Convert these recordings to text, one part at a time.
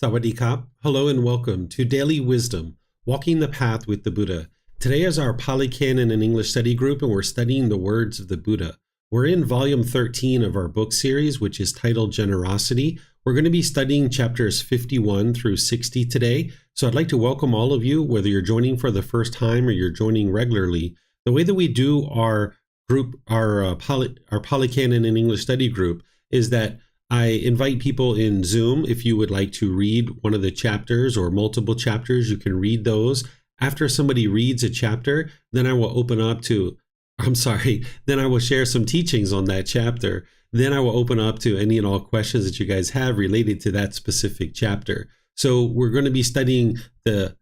Sawadee-kap. Hello and welcome to Daily Wisdom, Walking the Path with the Buddha. Today is our Pali Canon and English study group, and we're studying the words of the Buddha. We're in volume 13 of our book series, which is titled Generosity. We're going to be studying chapters 51 through 60 today. So I'd like to welcome all of you, whether you're joining for the first time or you're joining regularly. The way that we do our group, our Pali Canon and English study group, is that I invite people in Zoom. If you would like to read one of the chapters or multiple chapters, you can read those. After somebody reads a chapter, then I will then I will share some teachings on that chapter. Then I will open up to any and all questions that you guys have related to that specific chapter. So we're going to be studying the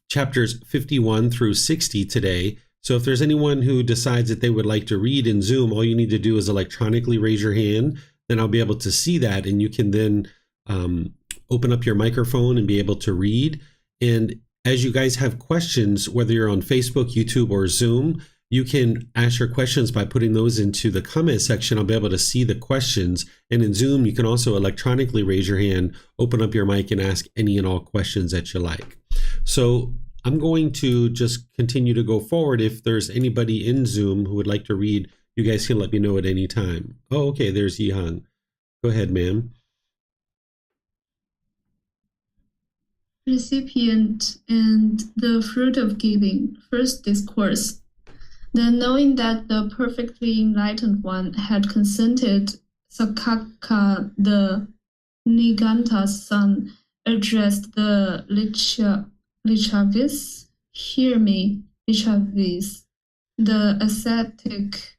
chapters 51 through 60 today. So if there's anyone who decides that they would like to read in Zoom, all you need to do is electronically raise your hand. Then I'll be able to see that, and you can then open up your microphone and be able to read. And as you guys have questions, whether you're on Facebook, YouTube, or Zoom, you can ask your questions by putting those into the comment section. I'll be able to see the questions. And in Zoom, you can also electronically raise your hand, open up your mic, and ask any and all questions that you like. So I'm going to just continue to go forward. If there's anybody in Zoom who would like to read, you guys can let me know at any time. Oh, okay, there's Yihang. Go ahead, ma'am. Recipient and the fruit of giving. First discourse. Then knowing that the perfectly enlightened one had consented, Sakaka, the Niganta's son, addressed the Lichavis. Hear me, Lichavis. The ascetic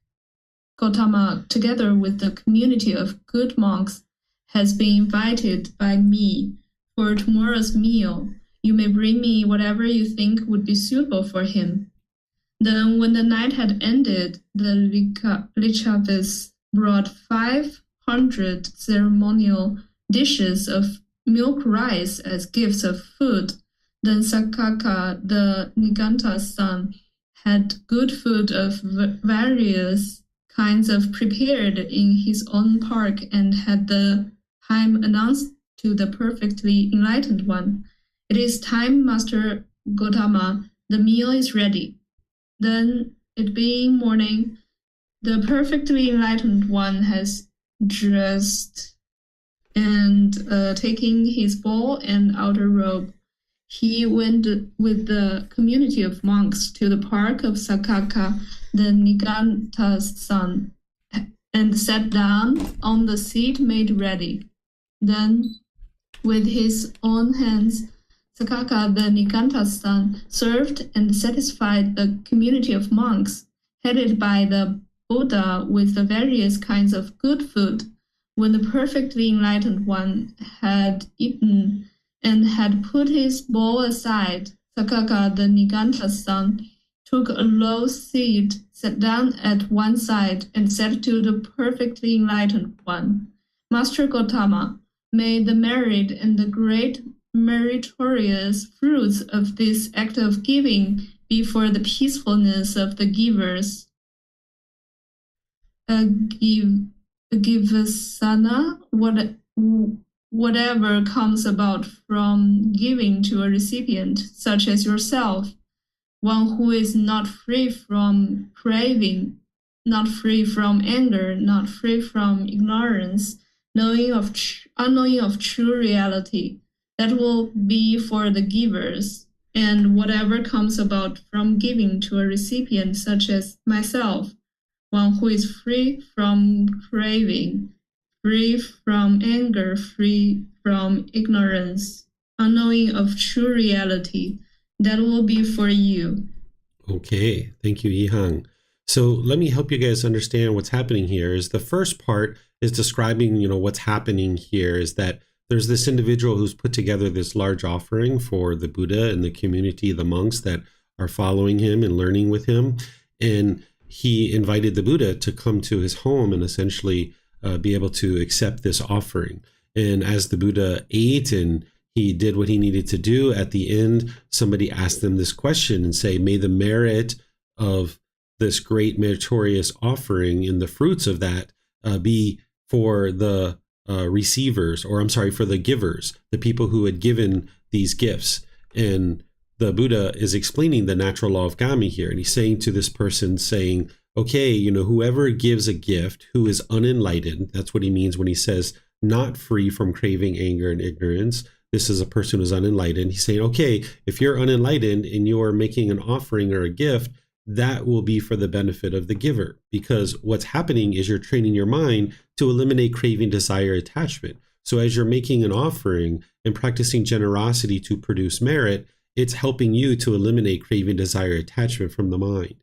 Gotama, together with the community of good monks, has been invited by me for tomorrow's meal. You may bring me whatever you think would be suitable for him. Then, when the night had ended, the Lichavis brought 500 ceremonial dishes of milk rice as gifts of food. Then Sakaka, the Niganta's son, had good food of various kinds of prepared in his own park, and had the time announced to the perfectly enlightened one. It is time, Master Gotama, the meal is ready. Then, it being morning, the perfectly enlightened one has dressed and taking his bowl and outer robe, he went with the community of monks to the park of Sakaka, the Niganta's son, and sat down on the seat made ready. Then, with his own hands, Sakaka, the Niganta's son, served and satisfied the community of monks, headed by the Buddha with the various kinds of good food. When the perfectly enlightened one had eaten and had put his bowl aside, Sakaka, the Niganta's son, took a low seat, sat down at one side, and said to the perfectly enlightened one, Master Gotama, may the merit and the great meritorious fruits of this act of giving be for the peacefulness of the givers. Givasana, whatever comes about from giving to a recipient, such as yourself, one who is not free from craving, not free from anger, not free from ignorance, unknowing of true reality, that will be for the givers. And whatever comes about from giving to a recipient, such as myself, one who is free from craving, free from anger, free from ignorance, unknowing of true reality, that will be for you. Okay, thank you, Yihang. So let me help you guys understand what's happening here. Is the first part is describing, what's happening here is that there's this individual who's put together this large offering for the Buddha and the community, the monks that are following him and learning with him. And he invited the Buddha to come to his home and essentially be able to accept this offering. And as the Buddha ate and he did what he needed to do, at the end, somebody asked them this question and say, may the merit of this great meritorious offering and the fruits of that be for the receivers, or I'm sorry, for the givers, the people who had given these gifts. And the Buddha is explaining the natural law of Gami here. And he's saying to this person, saying, okay, whoever gives a gift who is unenlightened, that's what he means when he says not free from craving, anger, and ignorance. This is a person who's unenlightened. He's saying, okay, if you're unenlightened and you're making an offering or a gift, that will be for the benefit of the giver, because what's happening is you're training your mind to eliminate craving, desire, attachment. So as you're making an offering and practicing generosity to produce merit, it's helping you to eliminate craving, desire, attachment from the mind.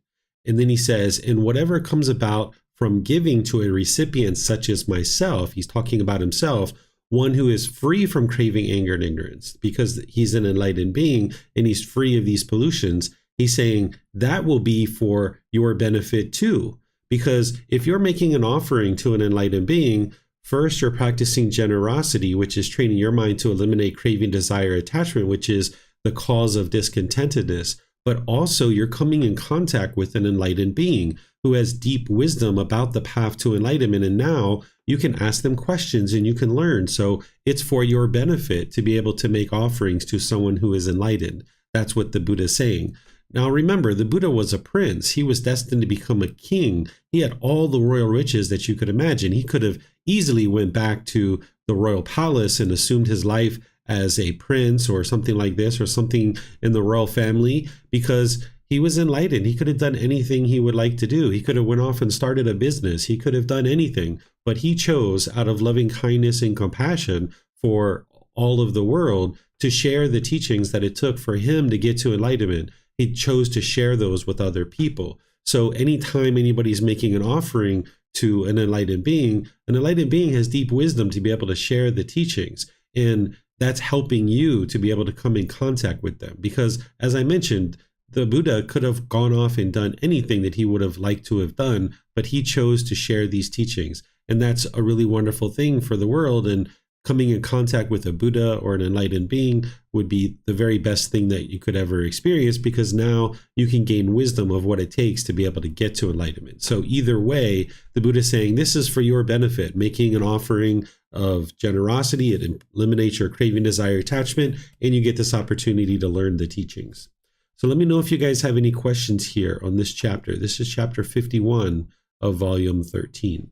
And then he says, and whatever comes about from giving to a recipient such as myself, he's talking about himself, one who is free from craving, anger, and ignorance, because he's an enlightened being and he's free of these pollutions. He's saying that will be for your benefit too. Because if you're making an offering to an enlightened being, first you're practicing generosity, which is training your mind to eliminate craving, desire, attachment, which is the cause of discontentedness. But also you're coming in contact with an enlightened being who has deep wisdom about the path to enlightenment. And now you can ask them questions and you can learn. So it's for your benefit to be able to make offerings to someone who is enlightened. That's what the Buddha is saying. Now remember, the Buddha was a prince. He was destined to become a king. He had all the royal riches that you could imagine. He could have easily went back to the royal palace and assumed his life as a prince or something like this, or something in the royal family, because he was enlightened. He could have done anything he would like to do. He could have went off and started a business. He could have done anything, but he chose, out of loving kindness and compassion for all of the world, to share the teachings that it took for him to get to enlightenment. He chose to share those with other people. So anytime anybody's making an offering to an enlightened being has deep wisdom to be able to share the teachings. And that's helping you to be able to come in contact with them. Because as I mentioned, the Buddha could have gone off and done anything that he would have liked to have done, but he chose to share these teachings. And that's a really wonderful thing for the world. And coming in contact with a Buddha or an enlightened being would be the very best thing that you could ever experience, because now you can gain wisdom of what it takes to be able to get to enlightenment. So either way, the Buddha is saying this is for your benefit. Making an offering of generosity, it eliminates your craving, desire, attachment, and you get this opportunity to learn the teachings. So let me know if you guys have any questions here on this chapter. This is chapter 51 of volume 13.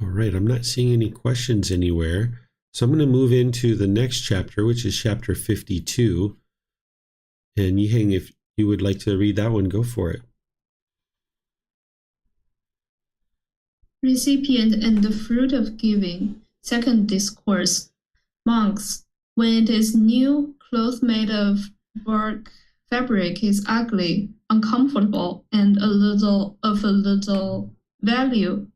All right, I'm not seeing any questions anywhere. So I'm going to move into the next chapter, which is chapter 52. And Yiheng, if you would like to read that one, go for it. Recipient and the fruit of giving. Second discourse. Monks, when it is new, cloth made of bark fabric is ugly, uncomfortable, and a little value.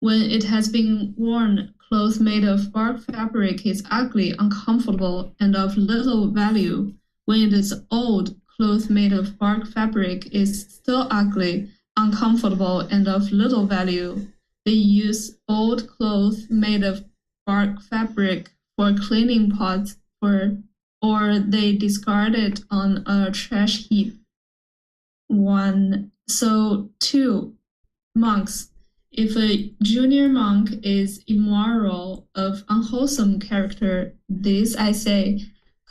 When it has been worn, cloth made of bark fabric is ugly, uncomfortable, and of little value. When it is old, cloth made of bark fabric is still ugly, uncomfortable, and of little value. They use old cloth made of bark fabric for cleaning pots, or they discard it on a trash heap. 1. So 2. Monks. If a junior monk is immoral, of unwholesome character, this, I say,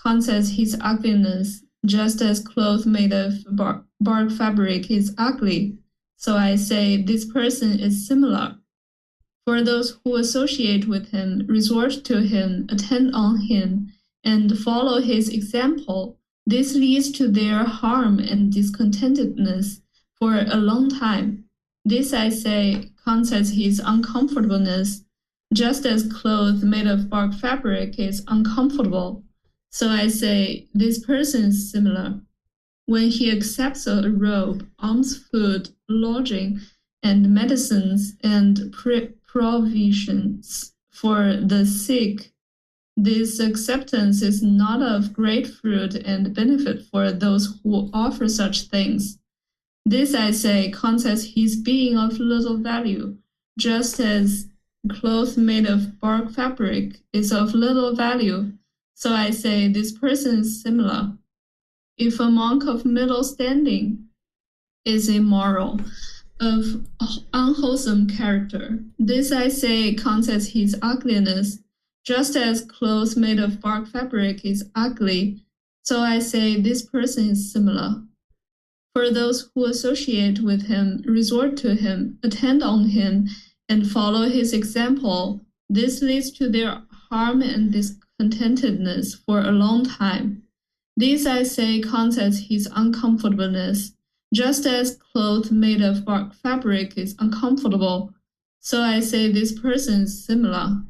conceals his ugliness, just as cloth made of bark fabric is ugly. So I say this person is similar. For those who associate with him, resort to him, attend on him, and follow his example, this leads to their harm and discontentedness for a long time. This, I say, conceals his uncomfortableness, just as cloth made of bark fabric is uncomfortable. So I say, this person is similar. When he accepts a robe, alms, food, lodging, and medicines, and provisions for the sick, this acceptance is not of great fruit and benefit for those who offer such things. This, I say, conceals his being of little value, just as cloth made of bark fabric is of little value. So I say this person is similar. if a monk of middle standing is immoral, of unwholesome character, this I say counts as his ugliness, just as clothes made of bark fabric is ugly, so I say this person is similar. For those who associate with him, resort to him, attend on him, and follow his example, this leads to their harm and discontentedness for a long time. This I say counts as his uncomfortableness, just as cloth made of bark fabric is uncomfortable, so I say this person is similar.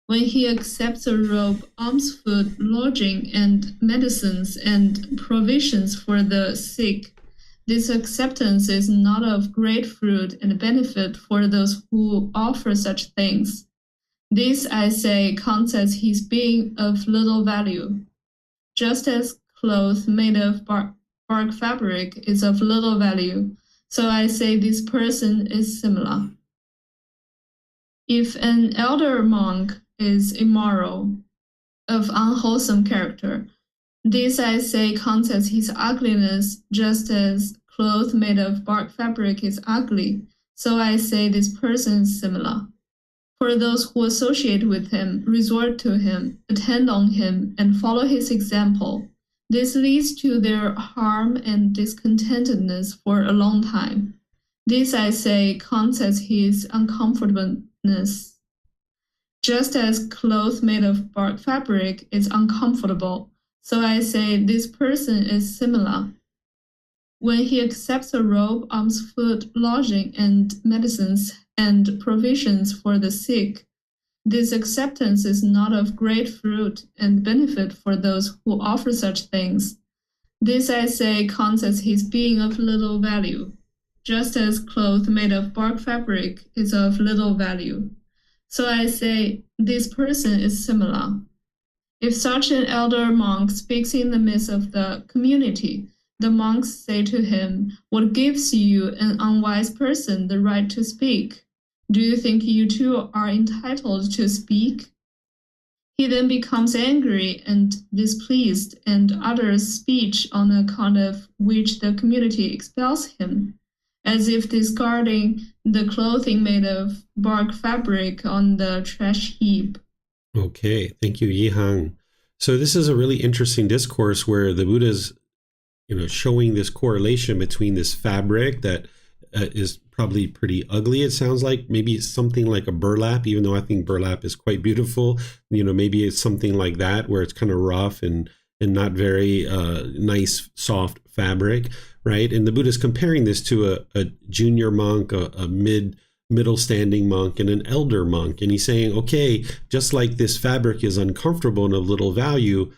When he accepts a robe, alms, food, lodging, and medicines and provisions for the sick, this acceptance is not of great fruit and benefit for those who offer such things. This, I say, counts as his being of little value, just as cloth made of bark fabric is of little value, so I say this person is similar. If an elder monk is immoral, of unwholesome character, this I say counts as his ugliness, just as cloth made of bark fabric is ugly, so I say this person is similar. For those who associate with him, resort to him, attend on him, and follow his example, this leads to their harm and discontentedness for a long time. This, I say, counts as his uncomfortableness. Just as cloth made of bark fabric is uncomfortable, so I say this person is similar. When he accepts a robe, alms, food, lodging, and medicines and provisions for the sick, this acceptance is not of great fruit and benefit for those who offer such things. This, I say, counts as his being of little value, just as cloth made of bark fabric is of little value. So I say, this person is similar. If such an elder monk speaks in the midst of the community, the monks say to him, "What gives you, an unwise person, the right to speak? Do you think you too are entitled to speak?" He then becomes angry and displeased and utters speech on account of which the community expels him, as if discarding the clothing made of bark fabric on the trash heap. Okay, thank you, Yihang. So this is a really interesting discourse where the Buddha's showing this correlation between this fabric that is probably pretty ugly. It sounds like maybe it's something like a burlap, even though I think burlap is quite beautiful. Maybe it's something like that where it's kind of rough and not very nice, soft fabric, right? And the Buddha is comparing this to a junior monk, a middle standing monk, and an elder monk. And he's saying, okay, just like this fabric is uncomfortable and of little value,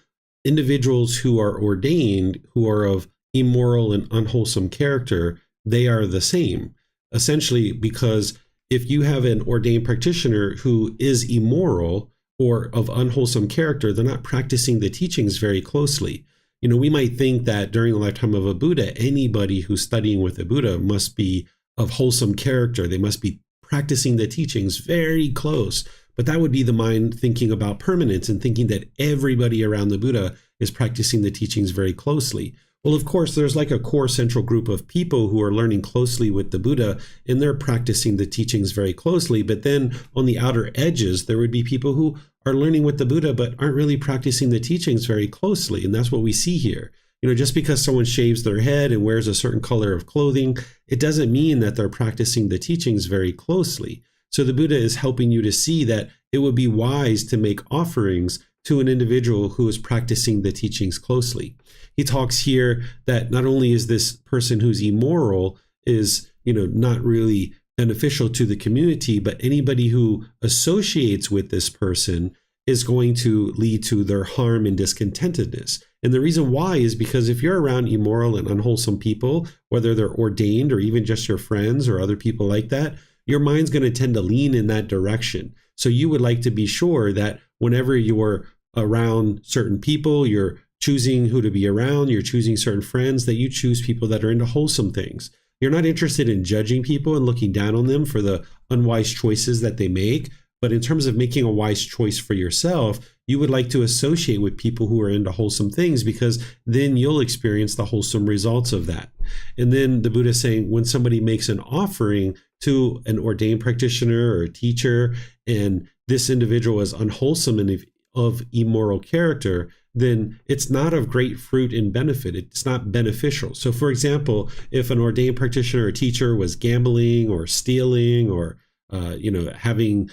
individuals who are ordained, who are of immoral and unwholesome character, they are the same. Essentially, because if you have an ordained practitioner who is immoral or of unwholesome character, they're not practicing the teachings very closely. We might think that during the lifetime of a Buddha, anybody who's studying with a Buddha must be of wholesome character. They must be practicing the teachings very close. But that would be the mind thinking about permanence and thinking that everybody around the Buddha is practicing the teachings very closely. Well, of course, there's like a core central group of people who are learning closely with the Buddha, and they're practicing the teachings very closely. But then on the outer edges, there would be people who are learning with the Buddha, but aren't really practicing the teachings very closely. And that's what we see here. Just because someone shaves their head and wears a certain color of clothing, it doesn't mean that they're practicing the teachings very closely. So the Buddha is helping you to see that it would be wise to make offerings to an individual who is practicing the teachings closely. He talks here that not only is this person who's immoral is, not really beneficial to the community, but anybody who associates with this person is going to lead to their harm and discontentedness. And the reason why is because if you're around immoral and unwholesome people, whether they're ordained or even just your friends or other people like that, your mind's going to tend to lean in that direction. So you would like to be sure that whenever you're around certain people, you're choosing who to be around, you're choosing certain friends, that you choose people that are into wholesome things. You're not interested in judging people and looking down on them for the unwise choices that they make. But in terms of making a wise choice for yourself, you would like to associate with people who are into wholesome things, because then you'll experience the wholesome results of that. And then the Buddha is saying, when somebody makes an offering to an ordained practitioner or a teacher, and this individual is unwholesome and of immoral character, then it's not of great fruit and benefit. It's not beneficial. So, for example, if an ordained practitioner or teacher was gambling or stealing or having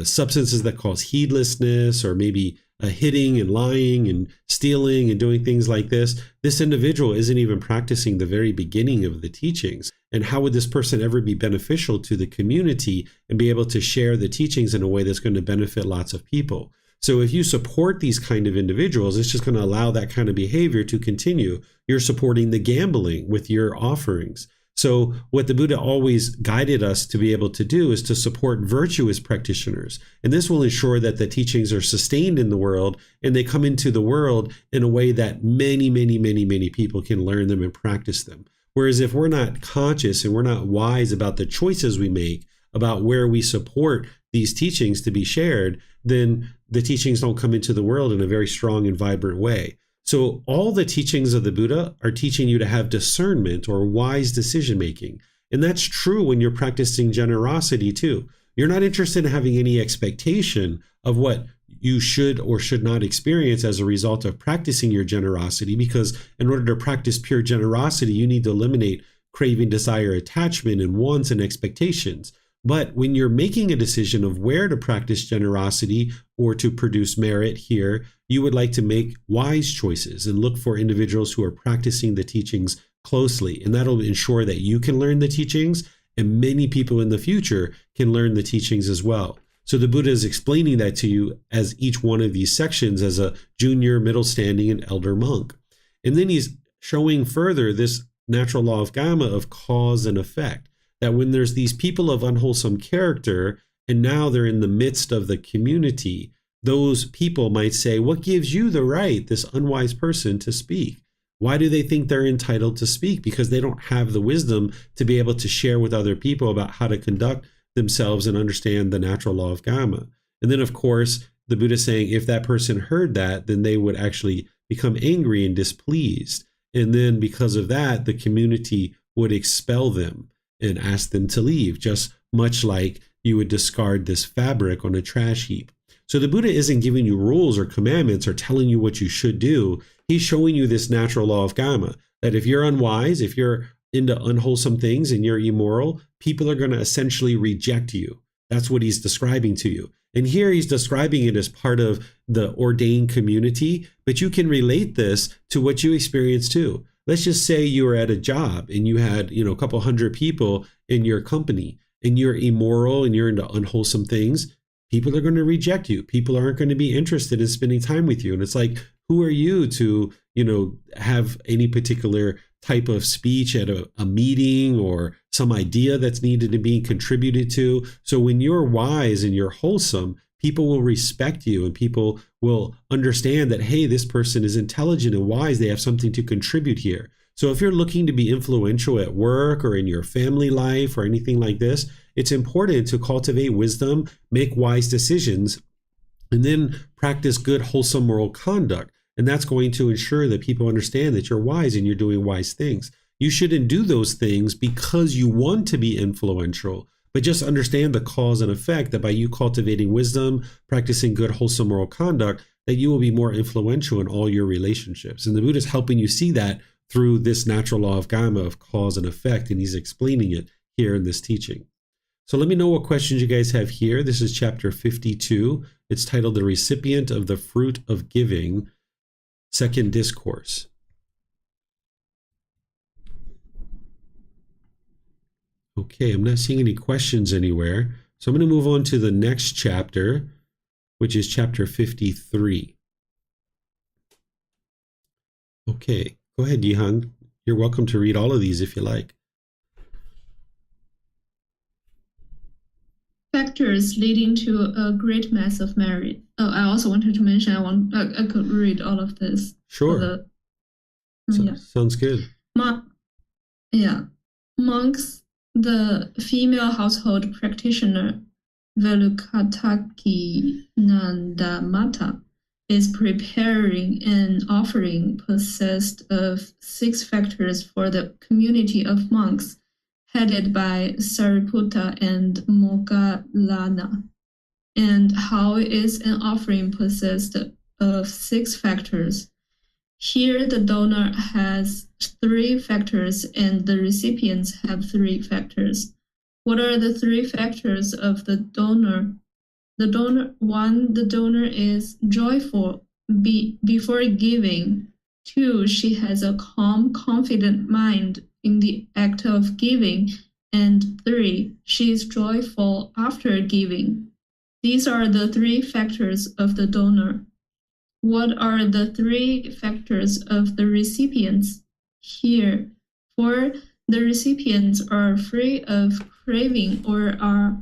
substances that cause heedlessness, or maybe hitting and lying and stealing and doing things like this individual isn't even practicing the very beginning of the teachings. And how would this person ever be beneficial to the community and be able to share the teachings in a way that's going to benefit lots of people? So if you support these kind of individuals, it's just going to allow that kind of behavior to continue. You're supporting the gambling with your offerings. So what the Buddha always guided us to be able to do is to support virtuous practitioners. And this will ensure that the teachings are sustained in the world, and they come into the world in a way that many, many, many, many people can learn them and practice them. Whereas if we're not conscious and we're not wise about the choices we make, about where we support these teachings to be shared, then the teachings don't come into the world in a very strong and vibrant way. So all the teachings of the Buddha are teaching you to have discernment or wise decision making. And that's true when you're practicing generosity too. You're not interested in having any expectation of what you should or should not experience as a result of practicing your generosity, because in order to practice pure generosity, you need to eliminate craving, desire, attachment, and wants and expectations. But when you're making a decision of where to practice generosity or to produce merit here, you would like to make wise choices and look for individuals who are practicing the teachings closely. And that'll ensure that you can learn the teachings, and many people in the future can learn the teachings as well. So the Buddha is explaining that to you as each one of these sections as a junior, middle standing, and elder monk. And then he's showing further this natural law of Gama of cause and effect. That when there's these people of unwholesome character, and now they're in the midst of the community, those people might say, what gives you the right, this unwise person, to speak? Why do they think they're entitled to speak? Because they don't have the wisdom to be able to share with other people about how to conduct themselves and understand the natural law of Gama. And then, of course, the Buddha is saying if that person heard that, then they would actually become angry and displeased. And then because of that, the community would expel them and ask them to leave, just much like you would discard this fabric on a trash heap. So the Buddha isn't giving you rules or commandments or telling you what you should do. He's showing you this natural law of Gama, that if you're unwise, if you're into unwholesome things and you're immoral, people are going to essentially reject you. That's what he's describing to you. And here he's describing it as part of the ordained community, but you can relate this to what you experience too. Let's just say you were at a job and you had, a couple hundred people in your company, and you're immoral and you're into unwholesome things. People are going to reject you. People aren't going to be interested in spending time with you. And it's like, who are you to, have any particular type of speech at a meeting or some idea that's needed to be contributed to? So when you're wise and you're wholesome, people will respect you, and people will understand that, hey, this person is intelligent and wise. They have something to contribute here. So if you're looking to be influential at work or in your family life or anything like this, it's important to cultivate wisdom, make wise decisions, and then practice good, wholesome moral conduct. And that's going to ensure that people understand that you're wise and you're doing wise things. You shouldn't do those things because you want to be influential, but just understand the cause and effect, that by you cultivating wisdom, practicing good, wholesome moral conduct, that you will be more influential in all your relationships. And the Buddha is helping you see that through this natural law of Gama of cause and effect, and he's explaining it here in this teaching. So let me know what questions you guys have here. This is chapter 52. It's titled The Recipient of the Fruit of Giving, Second Discourse. Okay, I'm not seeing any questions anywhere. So I'm going to move on to the next chapter, which is chapter 53. Okay, go ahead, Yihang. You're welcome to read all of these if you like. Factors leading to a great mass of merit. Oh, I also wanted to mention I could read all of this. Sure. Sounds good. Monks. The female household practitioner Velukataki Nandamata is preparing an offering possessed of 6 factors for the community of monks headed by Sariputta and Moggallana. And how is an offering possessed of 6 factors? Here the donor has 3 factors and the recipients have 3 factors. What are the 3 factors of the donor? The donor is joyful before giving. 2, she has a calm, confident mind in the act of giving. And 3, she is joyful after giving. These are the 3 factors of the donor. What are the 3 factors of the recipients? Here, 4, the recipients are free of craving or are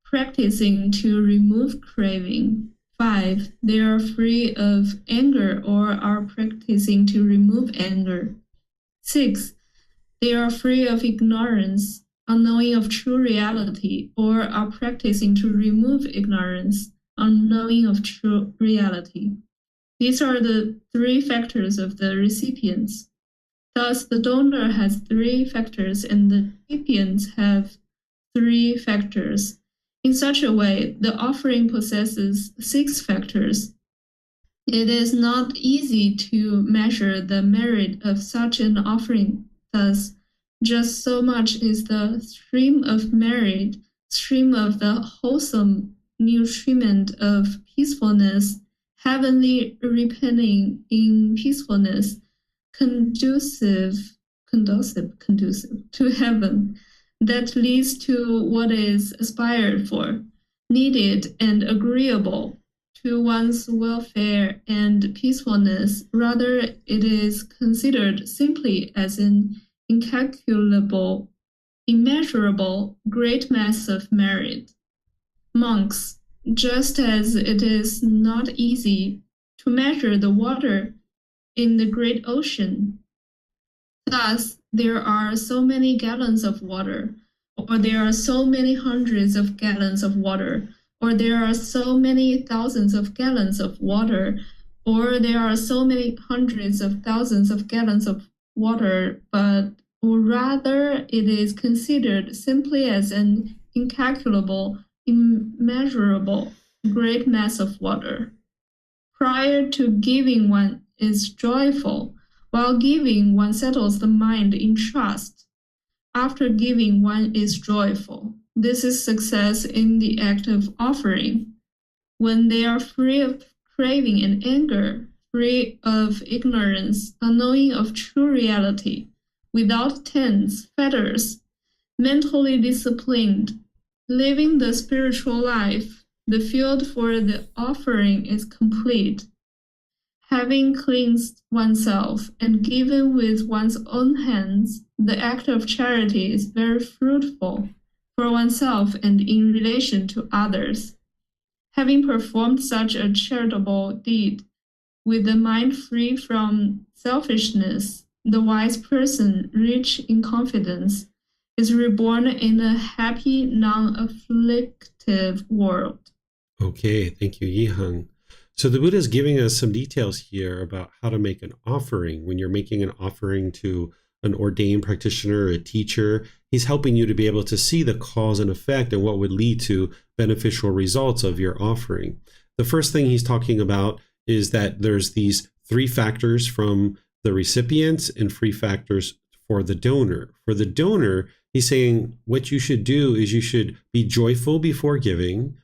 practicing to remove craving. 5, they are free of anger or are practicing to remove anger. 6, they are free of ignorance, unknowing of true reality, or are practicing to remove ignorance, unknowing of true reality. These are the 3 factors of the recipients. Thus, the donor has 3 factors and the recipients have 3 factors. In such a way, the offering possesses 6 factors. It is not easy to measure the merit of such an offering. Thus, just so much is the stream of merit, stream of the wholesome nutriment of peacefulness, heavenly ripening in peacefulness, conducive to heaven, that leads to what is aspired for, needed and agreeable to one's welfare and peacefulness. Rather, it is considered simply as an incalculable, immeasurable, great mass of merit. Monks, just as it is not easy to measure the water in the great ocean, thus there are so many gallons of water, or there are so many hundreds of gallons of water, or there are so many thousands of gallons of water, or there are so many hundreds of thousands of gallons of water, but rather it is considered simply as an incalculable, immeasurable, great mass of water. Prior to giving, one is joyful. While giving, one settles the mind in trust. After giving, one is joyful. This is success in the act of offering. When they are free of craving and anger, free of ignorance, unknowing of true reality, without tents, fetters, mentally disciplined, living the spiritual life, the field for the offering is complete. Having cleansed oneself and given with one's own hands, the act of charity is very fruitful for oneself and in relation to others. Having performed such a charitable deed, with the mind free from selfishness, the wise person, rich in confidence, is reborn in a happy, non-afflictive world. Okay, thank you, Yihang. So the Buddha is giving us some details here about how to make an offering. When you're making an offering to an ordained practitioner or a teacher, he's helping you to be able to see the cause and effect and what would lead to beneficial results of your offering. The first thing he's talking about is that there's these 3 factors from the recipients and 3 factors for the donor. For the donor, he's saying what you should do is you should be joyful before giving,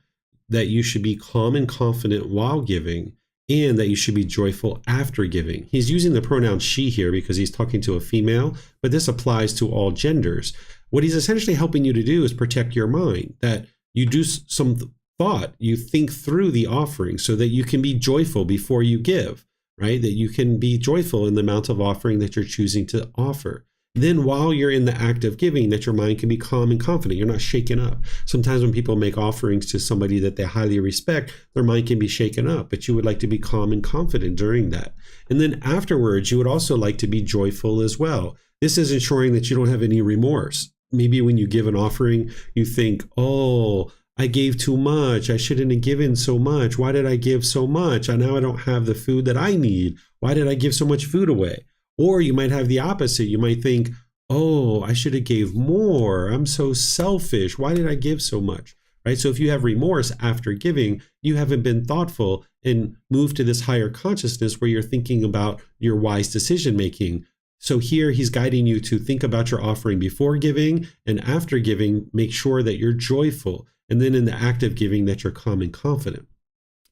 that you should be calm and confident while giving, and that you should be joyful after giving. He's using the pronoun she here because he's talking to a female, but this applies to all genders. What he's essentially helping you to do is protect your mind, that you do some thought, you think through the offering so that you can be joyful before you give, right? That you can be joyful in the amount of offering that you're choosing to offer. Then while you're in the act of giving, that your mind can be calm and confident. You're not shaken up. Sometimes when people make offerings to somebody that they highly respect, their mind can be shaken up, but you would like to be calm and confident during that. And then afterwards, you would also like to be joyful as well. This is ensuring that you don't have any remorse. Maybe when you give an offering, you think, oh, I gave too much. I shouldn't have given so much. Why did I give so much? And now I don't have the food that I need. Why did I give so much food away? Or you might have the opposite. You might think, oh, I should have gave more. I'm so selfish. Why did I give so much? Right? So if you have remorse after giving, you haven't been thoughtful and moved to this higher consciousness where you're thinking about your wise decision making. So here he's guiding you to think about your offering before giving, and after giving, make sure that you're joyful. And then in the act of giving, that you're calm and confident.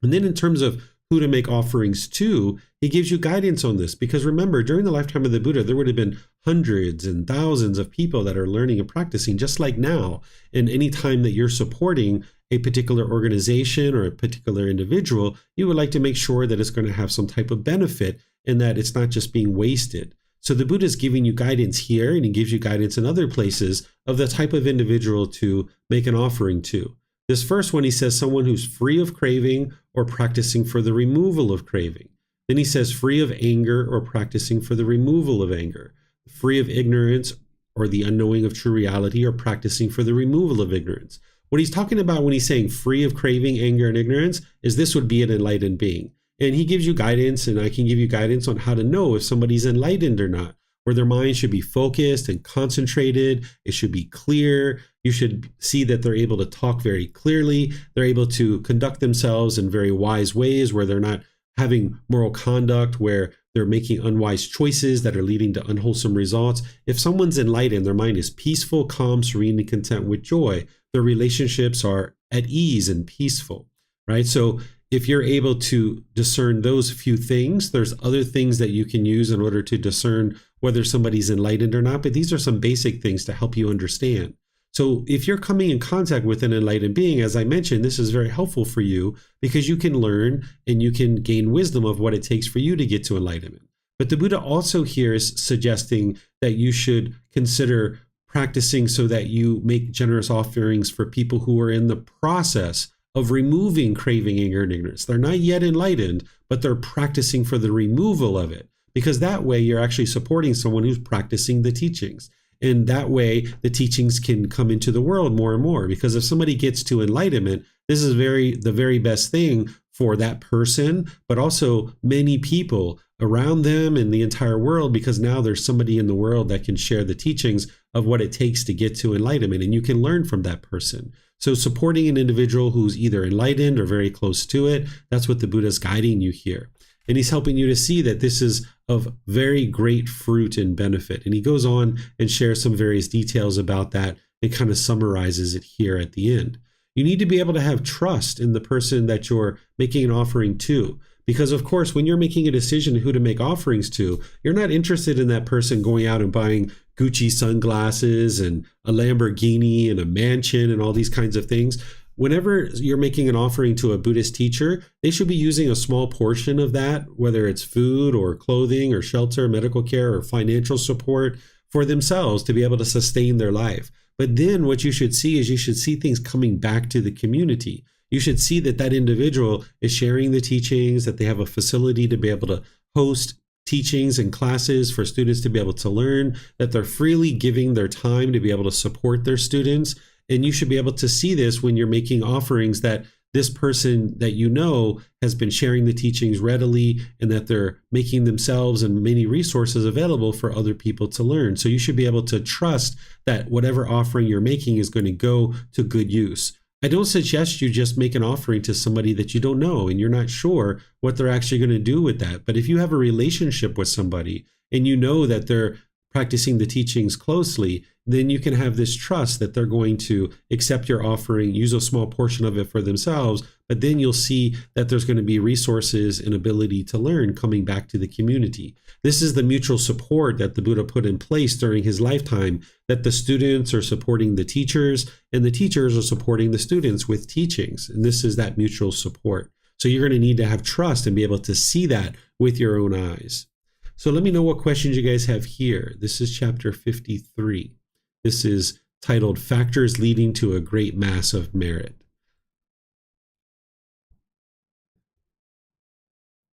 And then in terms of who to make offerings to, he gives you guidance on this. Because remember, during the lifetime of the Buddha, there would have been hundreds and thousands of people that are learning and practicing just like now. And any time that you're supporting a particular organization or a particular individual, you would like to make sure that it's going to have some type of benefit and that it's not just being wasted. So the Buddha is giving you guidance here, and he gives you guidance in other places of the type of individual to make an offering to. This first one, he says someone who's free of craving or practicing for the removal of craving. Then he says free of anger or practicing for the removal of anger. Free of ignorance or the unknowing of true reality or practicing for the removal of ignorance. What he's talking about when he's saying free of craving, anger, and ignorance is this would be an enlightened being. And he gives you guidance, and I can give you guidance on how to know if somebody's enlightened or not, where their mind should be focused and concentrated. It should be clear. You should see that they're able to talk very clearly. They're able to conduct themselves in very wise ways where they're not having moral conduct, where they're making unwise choices that are leading to unwholesome results. If someone's enlightened, their mind is peaceful, calm, serene, and content with joy. Their relationships are at ease and peaceful, right? So if you're able to discern those few things, there's other things that you can use in order to discern whether somebody's enlightened or not. But these are some basic things to help you understand. So if you're coming in contact with an enlightened being, as I mentioned, this is very helpful for you because you can learn and you can gain wisdom of what it takes for you to get to enlightenment. But the Buddha also here is suggesting that you should consider practicing so that you make generous offerings for people who are in the process of removing craving, anger, and ignorance. They're not yet enlightened, but they're practicing for the removal of it, because that way you're actually supporting someone who's practicing the teachings. And that way the teachings can come into the world more and more, because if somebody gets to enlightenment, this is the very best thing for that person, but also many people around them and the entire world, because now there's somebody in the world that can share the teachings of what it takes to get to enlightenment, and you can learn from that person. So supporting an individual who's either enlightened or very close to it, that's what the Buddha is guiding you here. And he's helping you to see that this is of very great fruit and benefit. And he goes on and shares some various details about that and kind of summarizes it here at the end. You need to be able to have trust in the person that you're making an offering to. Because, of course, when you're making a decision who to make offerings to, you're not interested in that person going out and buying Gucci sunglasses and a Lamborghini and a mansion and all these kinds of things. Whenever you're making an offering to a Buddhist teacher, they should be using a small portion of that, whether it's food or clothing or shelter, medical care, or financial support for themselves to be able to sustain their life. But then what you should see is you should see things coming back to the community. You should see that that individual is sharing the teachings, that they have a facility to be able to host teachings and classes for students to be able to learn, that they're freely giving their time to be able to support their students. And you should be able to see this when you're making offerings, that this person that you know has been sharing the teachings readily and that they're making themselves and many resources available for other people to learn. So you should be able to trust that whatever offering you're making is going to go to good use. I don't suggest you just make an offering to somebody that you don't know and you're not sure what they're actually going to do with that. But if you have a relationship with somebody and you know that they're practicing the teachings closely, then you can have this trust that they're going to accept your offering, use a small portion of it for themselves, but then you'll see that there's going to be resources and ability to learn coming back to the community. This is the mutual support that the Buddha put in place during his lifetime, that the students are supporting the teachers and the teachers are supporting the students with teachings. And this is that mutual support. So you're going to need to have trust and be able to see that with your own eyes. So let me know what questions you guys have here. This is chapter 53. This is titled Factors Leading to a Great Mass of Merit.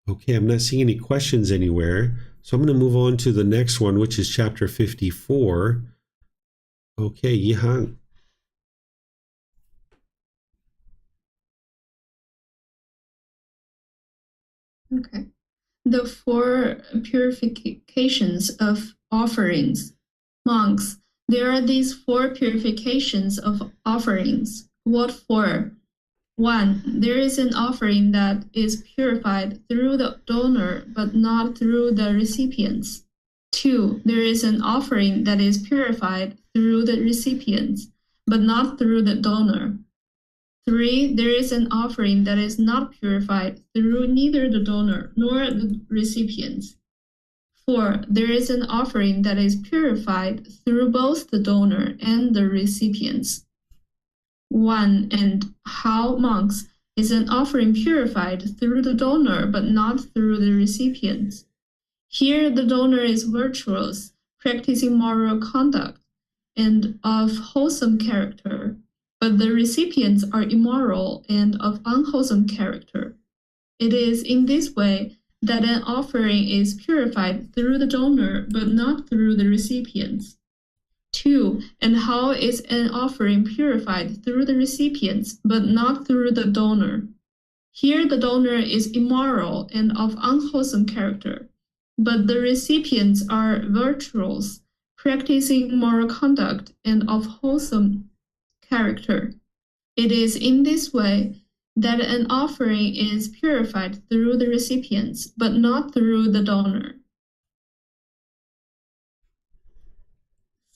Okay, I'm not seeing any questions anywhere. So I'm going to move on to the next one, which is chapter 54. Okay, Yihang. Okay. The 4 purifications of offerings. Monks, there are these 4 purifications of offerings. What for? 1. There is an offering that is purified through the donor but not through the recipients. 2. There is an offering that is purified through the recipients but not through the donor. 3. There is an offering that is not purified through neither the donor nor the recipients. 4. There is an offering that is purified through both the donor and the recipients. 1. And how, monks, is an offering purified through the donor but not through the recipients? Here the donor is virtuous, practicing moral conduct and of wholesome character, but the recipients are immoral and of unwholesome character. It is in this way that an offering is purified through the donor but not through the recipients. 2. And how is an offering purified through the recipients but not through the donor? Here the donor is immoral and of unwholesome character, but the recipients are virtuous, practicing moral conduct and of wholesome character. It is in this way that an offering is purified through the recipients, but not through the donor.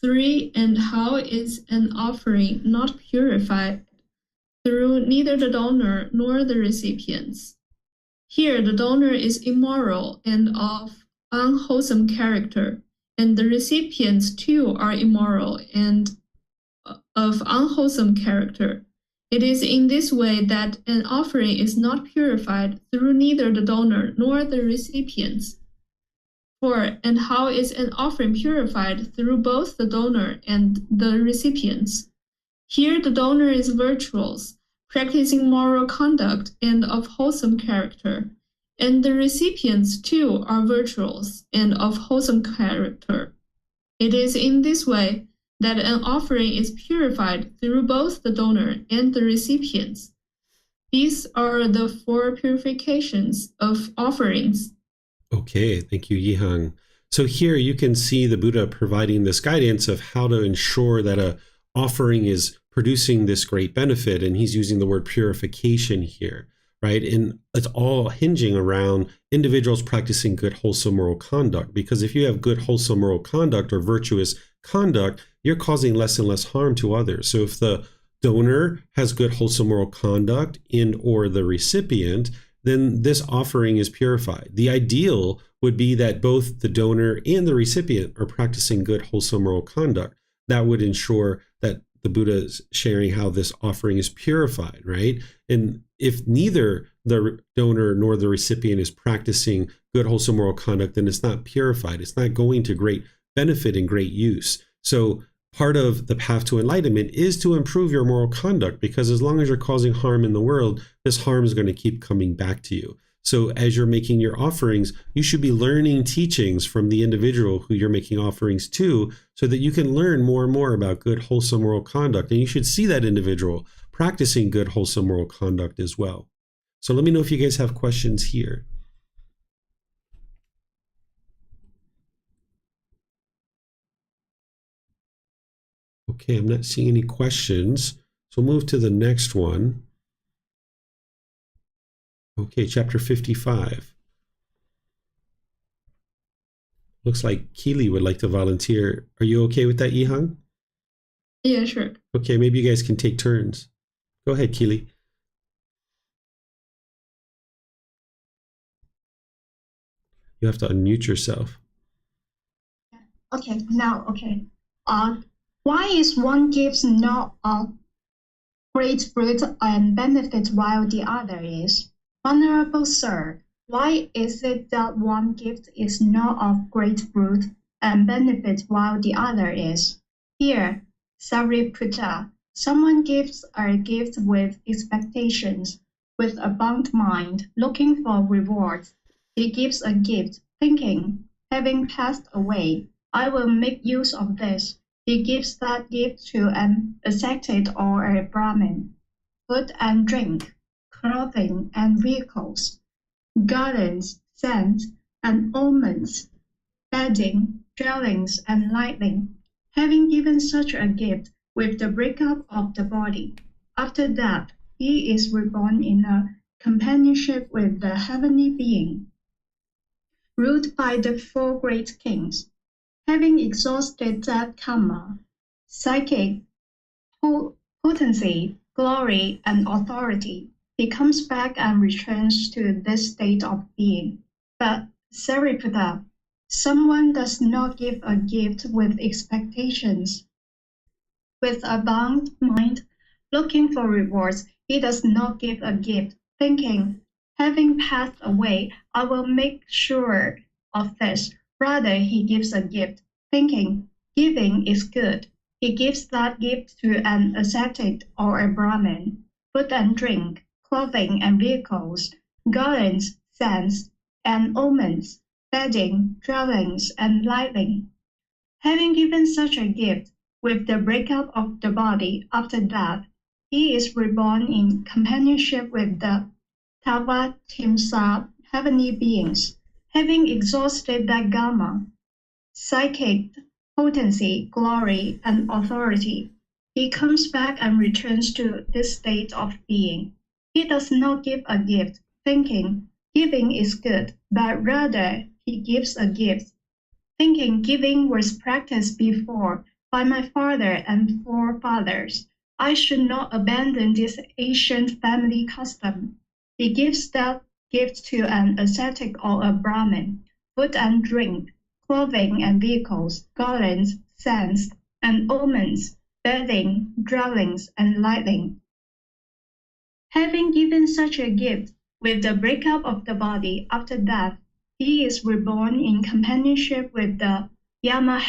3. And how is an offering not purified through neither the donor nor the recipients? Here the donor is immoral and of unwholesome character, and the recipients too are immoral and of unwholesome character. It is in this way that an offering is not purified through neither the donor nor the recipients. 4. And how is an offering purified through both the donor and the recipients? Here the donor is virtuous, practicing moral conduct and of wholesome character, and the recipients too are virtuous and of wholesome character. It is in this way that an offering is purified through both the donor and the recipients. These are the 4 purifications of offerings. Okay, thank you, Yihang. So here you can see the Buddha providing this guidance of how to ensure that a offering is producing this great benefit, and he's using the word purification here, right? And it's all hinging around individuals practicing good, wholesome moral conduct, because if you have good, wholesome moral conduct or virtuous conduct, you're causing less and less harm to others. So if the donor has good, wholesome moral conduct and or the recipient, then this offering is purified. The ideal would be that both the donor and the recipient are practicing good, wholesome moral conduct. That would ensure that the Buddha is sharing how this offering is purified, right? And if neither the donor nor the recipient is practicing good, wholesome moral conduct, then it's not purified. It's not going to great benefit and great use. So part of the path to enlightenment is to improve your moral conduct, because as long as you're causing harm in the world, this harm is going to keep coming back to you. So as you're making your offerings, you should be learning teachings from the individual who you're making offerings to, so that you can learn more and more about good, wholesome moral conduct. And you should see that individual practicing good, wholesome moral conduct as well. So let me know if you guys have questions here. Okay, I'm not seeing any questions. So we'll move to the next one. Okay, chapter 55. Looks like Keely would like to volunteer. Are you okay with that, Yihang? Yeah, sure. Okay, maybe you guys can take turns. Go ahead, Keely. You have to unmute yourself. Okay, now, okay. Why is one gives not great fruit and benefit while the other is? Honorable Sir, why is it that one gift is not of great fruit and benefit while the other is? Here, Sariputta, someone gives a gift with expectations, with a bound mind, looking for rewards. He gives a gift, thinking, having passed away, I will make use of this. He gives that gift to an ascetic or a Brahmin. Food and drink, clothing and vehicles. gardens, scents, and omens, bedding, dwellings, and lighting. Having given such a gift with the breakup of the body, after that he is reborn in a companionship with the heavenly being, ruled by the four great kings. Having exhausted that karma, psychic potency, glory, and authority, he comes back and returns to this state of being. But Sariputta, someone does not give a gift with expectations. With a bound mind, looking for rewards, he does not give a gift, thinking, having passed away, I will make sure of this. Rather, he gives a gift, thinking, giving is good. He gives that gift to an ascetic or a Brahmin, food and drink, clothing and vehicles, garlands, scents, and omens, bedding, dwellings, and lighting. Having given such a gift, with the breakup of the body after death, he is reborn in companionship with the Tavatimsa heavenly beings. Having exhausted that Dhamma, psychic potency, glory, and authority, he comes back and returns to this state of being. He does not give a gift, thinking giving is good, but rather he gives a gift, thinking giving was practiced before by my father and forefathers. I should not abandon this ancient family custom. He gives that gift to an ascetic or a Brahmin, food and drink, clothing and vehicles, garlands, scents, and omens, bedding, dwellings, and lighting. Having given such a gift, with the breakup of the body after death, he is reborn in companionship with the Yama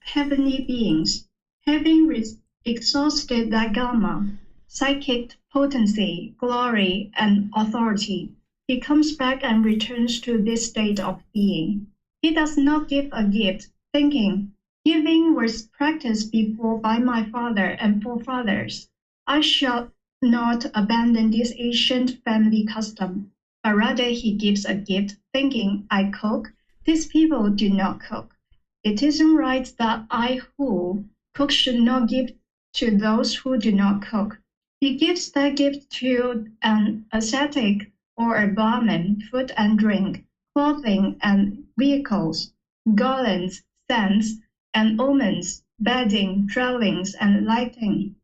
heavenly beings. Having exhausted that Dhamma, psychic potency, glory, and authority, he comes back and returns to this state of being. He does not give a gift, thinking, giving was practiced before by my father and forefathers. I shall not abandon this ancient family custom, but rather he gives a gift, thinking, I cook, these people do not cook. It isn't right that I who cook should not give to those who do not cook. He gives that gift to an ascetic or a Brahmin, food and drink, clothing and vehicles, garlands, scents, and omens, bedding, dwellings, and lighting.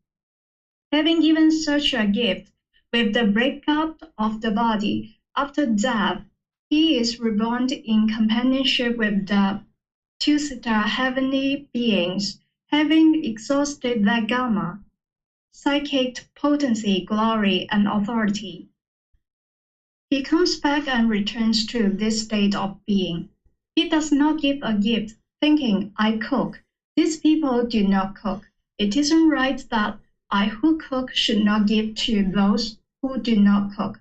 Having given such a gift, with the breakup of the body after death, he is reborn in companionship with the two-star heavenly beings, having exhausted their Dhamma, psychic potency, glory, and authority. He comes back and returns to this state of being. He does not give a gift, thinking, I cook. These people do not cook. It isn't right that I who cook should not give to those who do not cook.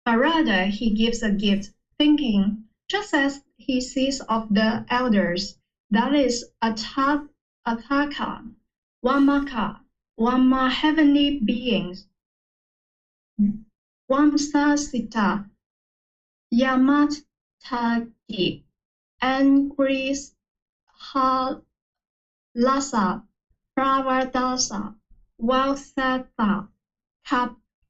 But rather he gives a gift, thinking, just as he sees of the elders, that is Ataka, Wamaka, Wama heavenly beings, Wamsasita, Yamatagi, and Gris Halasa, Pravardasa, Valsatha,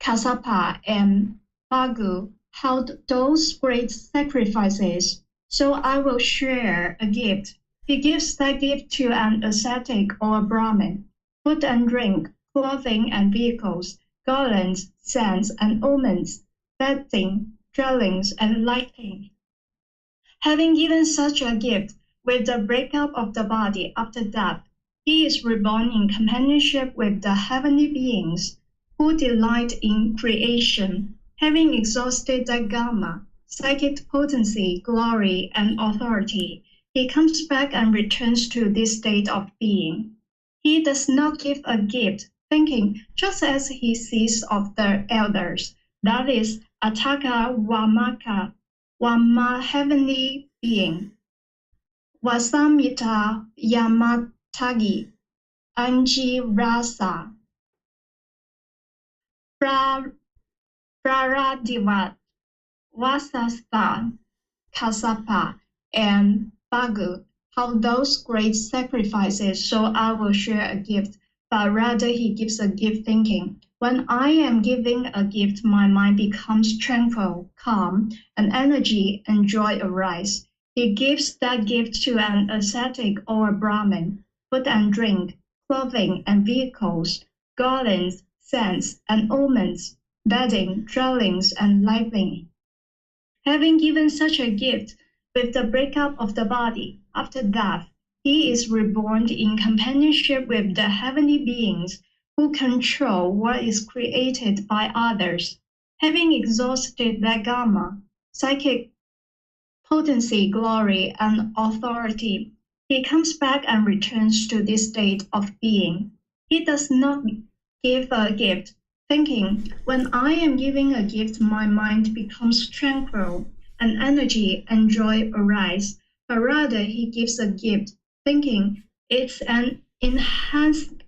Kasapa, and Bagu held those great sacrifices. So I will share a gift. He gives that gift to an ascetic or a Brahmin, food and drink, clothing and vehicles, garlands, scents, and omens, bedding, dwellings, and lighting. Having given such a gift, with the breakup of the body after death, he is reborn in companionship with the heavenly beings who delight in creation, having exhausted the Dhamma, psychic potency, glory, and authority. He comes back and returns to this state of being. He does not give a gift, thinking, just as he sees of the elders, that is, Ataka Wamaka, Wama heavenly being, Vasamita Yamatagi, Anji Rasa, Praradivat, Vasastha, Kassapa, and Bhagu, how those great sacrifices, so I will share a gift, but rather he gives a gift thinking. When I am giving a gift, my mind becomes tranquil, calm, and energy and joy arise. He gives that gift to an ascetic or a Brahmin, food and drink, clothing and vehicles, garlands, scents, and ornaments, bedding, dwellings, and lighting. Having given such a gift, with the breakup of the body after death, he is reborn in companionship with the heavenly beings who control what is created by others. Having exhausted that Gama, psychic potency, glory, and authority, he comes back and returns to this state of being. He does not give a gift, thinking, when I am giving a gift, my mind becomes tranquil, and energy and joy arise, but rather he gives a gift, thinking it's an enhancement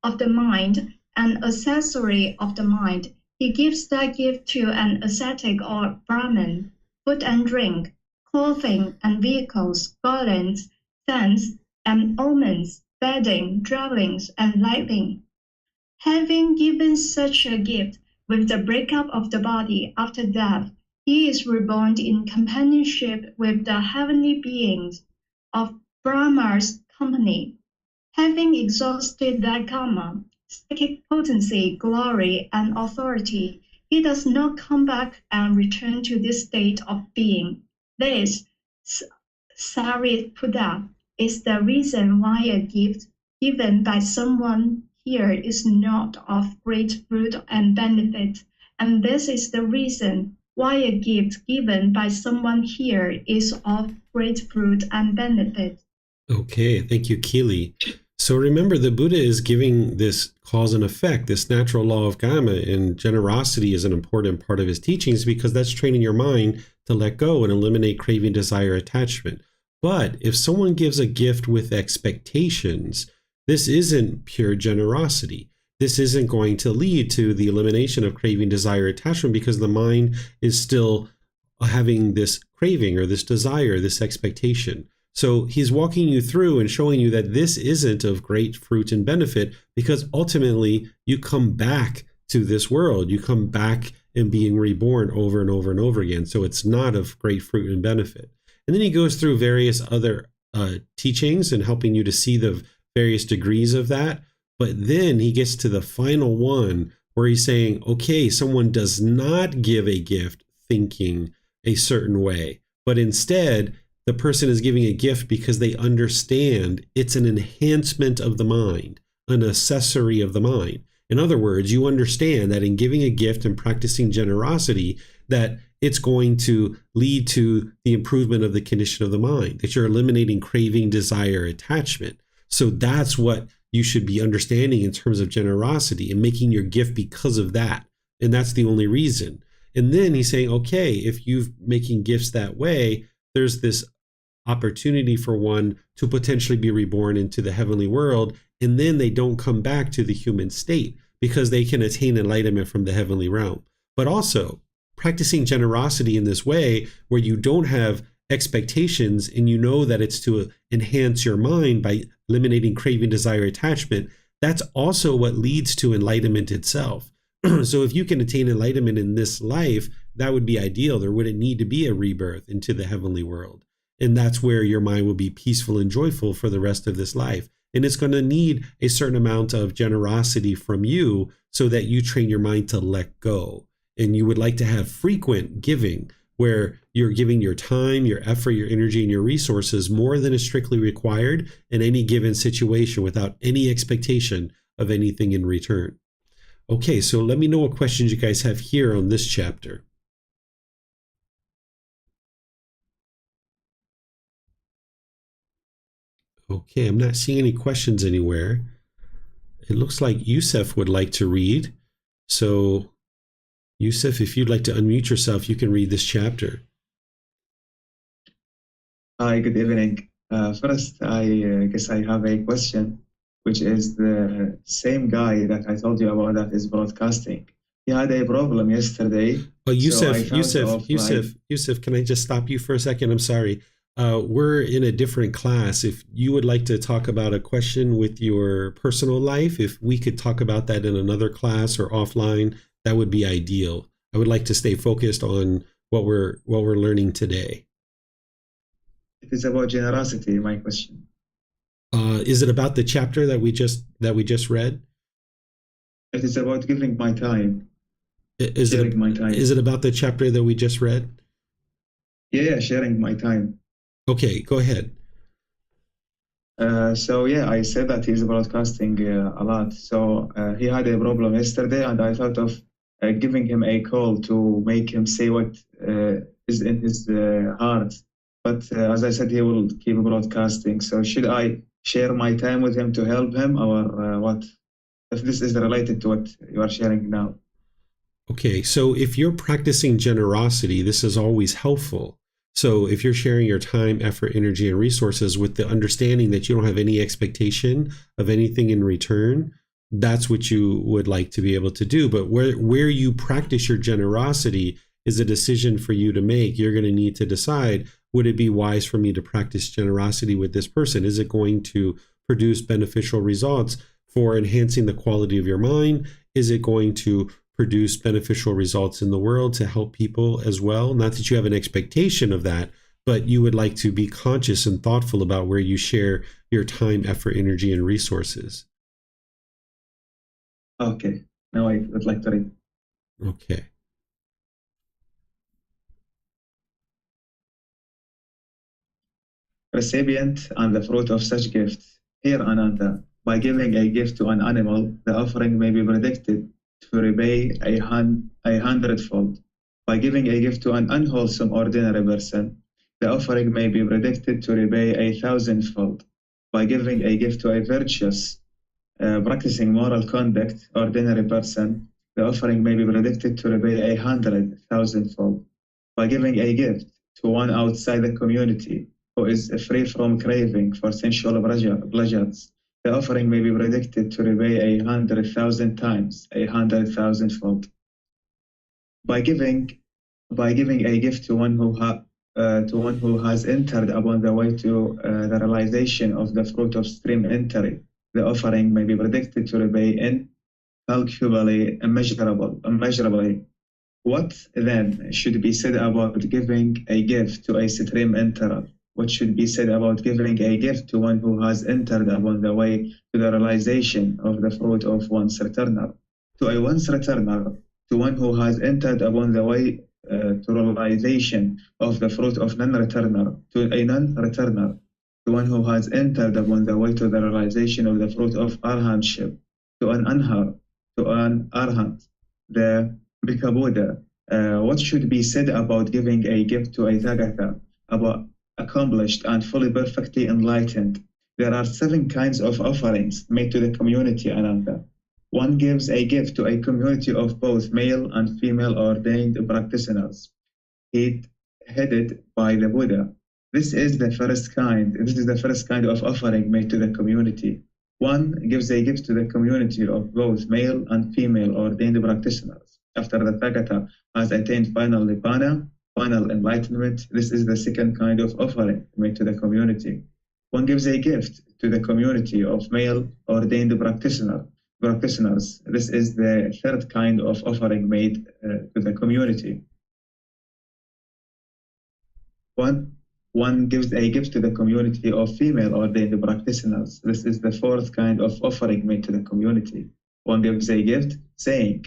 of the mind, an accessory of the mind. He gives that gift to an ascetic or Brahmin, food and drink, clothing and vehicles, garlands, scents, and ornaments, bedding, dwellings, and lighting. Having given such a gift, with the breakup of the body after death, he is reborn in companionship with the heavenly beings of Brahma's company. Having exhausted that karma, psychic potency, glory, and authority, he does not come back and return to this state of being. This, Sariputta, is the reason why a gift given by someone here is not of great fruit and benefit, and this is the reason why a gift given by someone here is of great fruit and benefit. Okay, thank you, Keely. So remember, the Buddha is giving this cause and effect, this natural law of karma, and generosity is an important part of his teachings because that's training your mind to let go and eliminate craving, desire, attachment. But if someone gives a gift with expectations, this isn't pure generosity. This isn't going to lead to the elimination of craving, desire, attachment because the mind is still having this craving or this desire, this expectation. So he's walking you through and showing you that this isn't of great fruit and benefit because ultimately you come back to this world. You come back and being reborn over and over and over again. So it's not of great fruit and benefit. And then he goes through various other teachings and helping you to see the various degrees of that. But then he gets to the final one where he's saying, okay, someone does not give a gift thinking a certain way, but instead the person is giving a gift because they understand it's an enhancement of the mind, an accessory of the mind. In other words, you understand that in giving a gift and practicing generosity, that it's going to lead to the improvement of the condition of the mind, that you're eliminating craving, desire, attachment. So that's what you should be understanding in terms of generosity and making your gift because of that. And that's the only reason. And then he's saying, okay, if you're making gifts that way, there's this opportunity for one to potentially be reborn into the heavenly world, and then they don't come back to the human state because they can attain enlightenment from the heavenly realm. But also, practicing generosity in this way, where you don't have expectations and you know that it's to enhance your mind by eliminating craving, desire, attachment, that's also what leads to enlightenment itself. So if you can attain enlightenment in this life, that would be ideal. There wouldn't need to be a rebirth into the heavenly world. And that's where your mind will be peaceful and joyful for the rest of this life. And it's going to need a certain amount of generosity from you so that you train your mind to let go. And you would like to have frequent giving where you're giving your time, your effort, your energy, and your resources more than is strictly required in any given situation without any expectation of anything in return. Okay, so let me know what questions you guys have here on this chapter. Okay, I'm not seeing any questions anywhere. It looks like Yusuf would like to read. So, Yusuf, if you'd like to unmute yourself, you can read this chapter. Hi, good evening. First, I guess I have a question, which is the same guy that I told you about that is broadcasting. He he had a problem yesterday. Oh, So I Yusuf, thought of like, Yusuf, can I just stop you for a second? I'm sorry. We're in a different class. If you would like to talk about a question with your personal life, if we could talk about that in another class or offline, that would be ideal. I would like to stay focused on what we're learning today. it is about generosity, my question. Is it about the chapter that we just read? It is about giving my time, Sharing my time. Is it about the chapter that we just read? Yeah, sharing my time. Okay, go ahead. So yeah, I said that he's broadcasting a lot. So he had a problem yesterday, and I thought of giving him a call to make him say what is in his heart. But as I said, he will keep broadcasting. So should I share my time with him to help him, or what? If this is related to what you are sharing now. Okay, so if you're practicing generosity, this is always helpful. So if you're sharing your time, effort, energy, and resources with the understanding that you don't have any expectation of anything in return, that's what you would like to be able to do. But where you practice your generosity is a decision for you to make. You're going to need to decide, would it be wise for me to practice generosity with this person? Is it going to produce beneficial results for enhancing the quality of your mind? Is it going to produce beneficial results in the world to help people as well? Not that you have an expectation of that, but you would like to be conscious and thoughtful about where you share your time, effort, energy, and resources. Okay, now I would like to read. Okay. Recipient and the fruit of such gifts. Here, Ananda, by giving a gift to an animal, the offering may be predicted to repay a hundredfold. By giving a gift to an unwholesome ordinary person, the offering may be predicted to repay a thousandfold. By giving a gift to a virtuous, practicing moral conduct ordinary person, the offering may be predicted to repay 100,000-fold. By giving a gift to one outside the community who is free from craving for sensual pleasures, the offering may be predicted to repay 100,000 times, 100,000-fold. By giving a gift to one who has entered upon the way to the realization of the fruit of stream entry, the offering may be predicted to repay incalculably, immeasurably. What then should be said about giving a gift to a stream enterer? What should be said about giving a gift to one who has entered upon the way to the realization of the fruit of one's returner? To a one's returner, to one who has entered upon the way to realization of the fruit of non-returner, to a non-returner, to one who has entered upon the way to the realization of the fruit of arhantship, to an arhat, the Bhikkha Buddha. What should be said about giving a gift to a Tathagata, about accomplished and fully perfectly enlightened? There are 7 kinds of offerings made to the community, Ananda. One gives a gift to a community of both male and female ordained practitioners, headed by the Buddha. This is the first kind of offering made to the community. One gives a gift to the community of both male and female ordained practitioners. After the Tathagata has attained final Nibbana, final enlightenment, this is the second kind of offering made to the community. One gives a gift to the community of male ordained practitioners. This is the third kind of offering made to the community. One gives a gift to the community of female ordained practitioners. This is the fourth kind of offering made to the community. One gives a gift saying,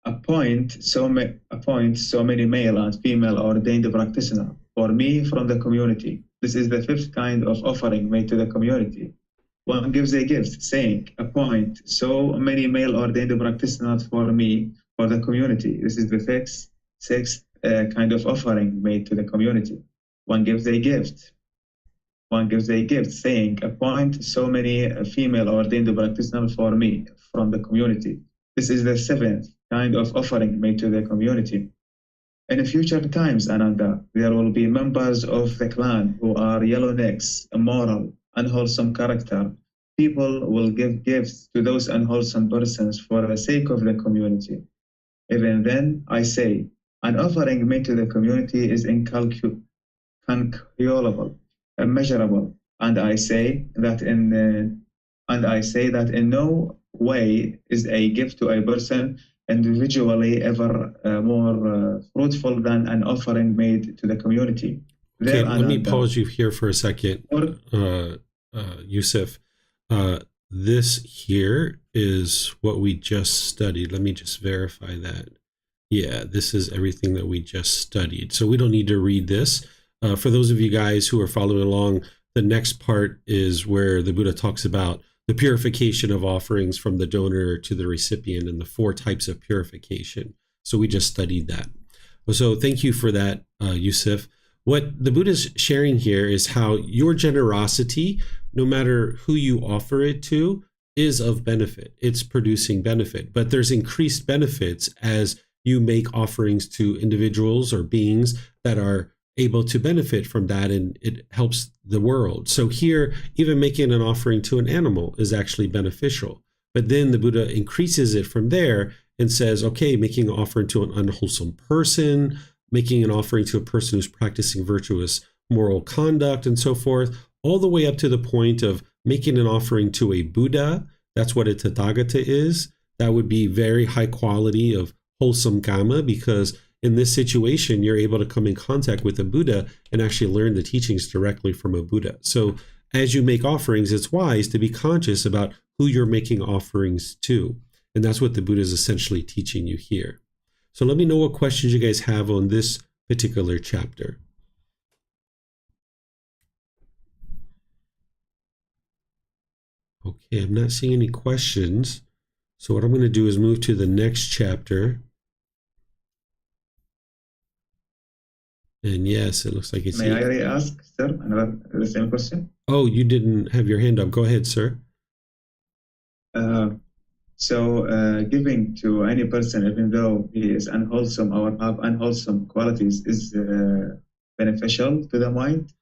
appoint so many male and female ordained practitioners for me from the community. This is the fifth kind of offering made to the community. One gives a gift saying, appoint so many male ordained practitioners for me for the community. This is the sixth kind of offering made to the community. One gives a gift saying, appoint so many female ordained practitioners for me from the community. This is the seventh kind of offering made to the community. In future times, Ananda, there will be members of the clan who are yellow necks, immoral, unwholesome character. People will give gifts to those unwholesome persons for the sake of the community. Even then, I say, an offering made to the community is incalculable, immeasurable, and I say that in no way is a gift to a person individually ever more fruitful than an offering made to the community. Okay, let me pause you here for a second, Yusuf. This here is what we just studied. Let me just verify that. Yeah, this is everything that we just studied. So we don't need to read this. For those of you guys who are following along, the next part is where the Buddha talks about the purification of offerings from the donor to the recipient and the 4 types of purification. So we just studied that. So thank you for that, Yusuf. What the Buddha is sharing here is how your generosity, no matter who you offer it to, is of benefit. It's producing benefit, but there's increased benefits as you make offerings to individuals or beings that are able to benefit from that, and it helps the world. So here, even making an offering to an animal is actually beneficial. But then the Buddha increases it from there and says, okay, making an offering to an unwholesome person, making an offering to a person who's practicing virtuous moral conduct and so forth, all the way up to the point of making an offering to a Buddha. That's what a Tathagata is. That would be very high quality of wholesome karma, because in this situation, you're able to come in contact with a Buddha and actually learn the teachings directly from a Buddha. So as you make offerings, it's wise to be conscious about who you're making offerings to. And that's what the Buddha is essentially teaching you here. So let me know what questions you guys have on this particular chapter. Okay, I'm not seeing any questions. So what I'm going to do is move to the next chapter. And yes, it looks like it's... May I re-ask, sir, the same question? Oh, you didn't have your hand up. Go ahead, sir. Giving to any person, even though he is unwholesome or have unwholesome qualities, is beneficial to the mind?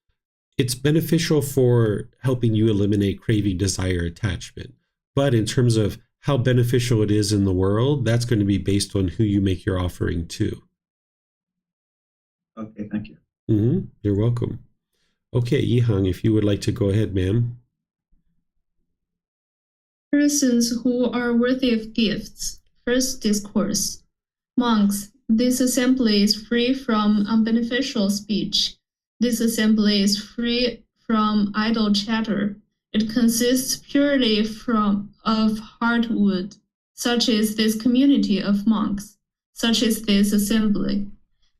It's beneficial for helping you eliminate craving, desire, attachment. But in terms of how beneficial it is in the world, that's going to be based on who you make your offering to. Okay, thank you. You're welcome. Okay, Yihang, if you would like to go ahead, ma'am. Persons who are worthy of gifts. First discourse. Monks, this assembly is free from unbeneficial speech. This assembly is free from idle chatter. It consists purely of heartwood. Such is this community of monks. Such is this assembly.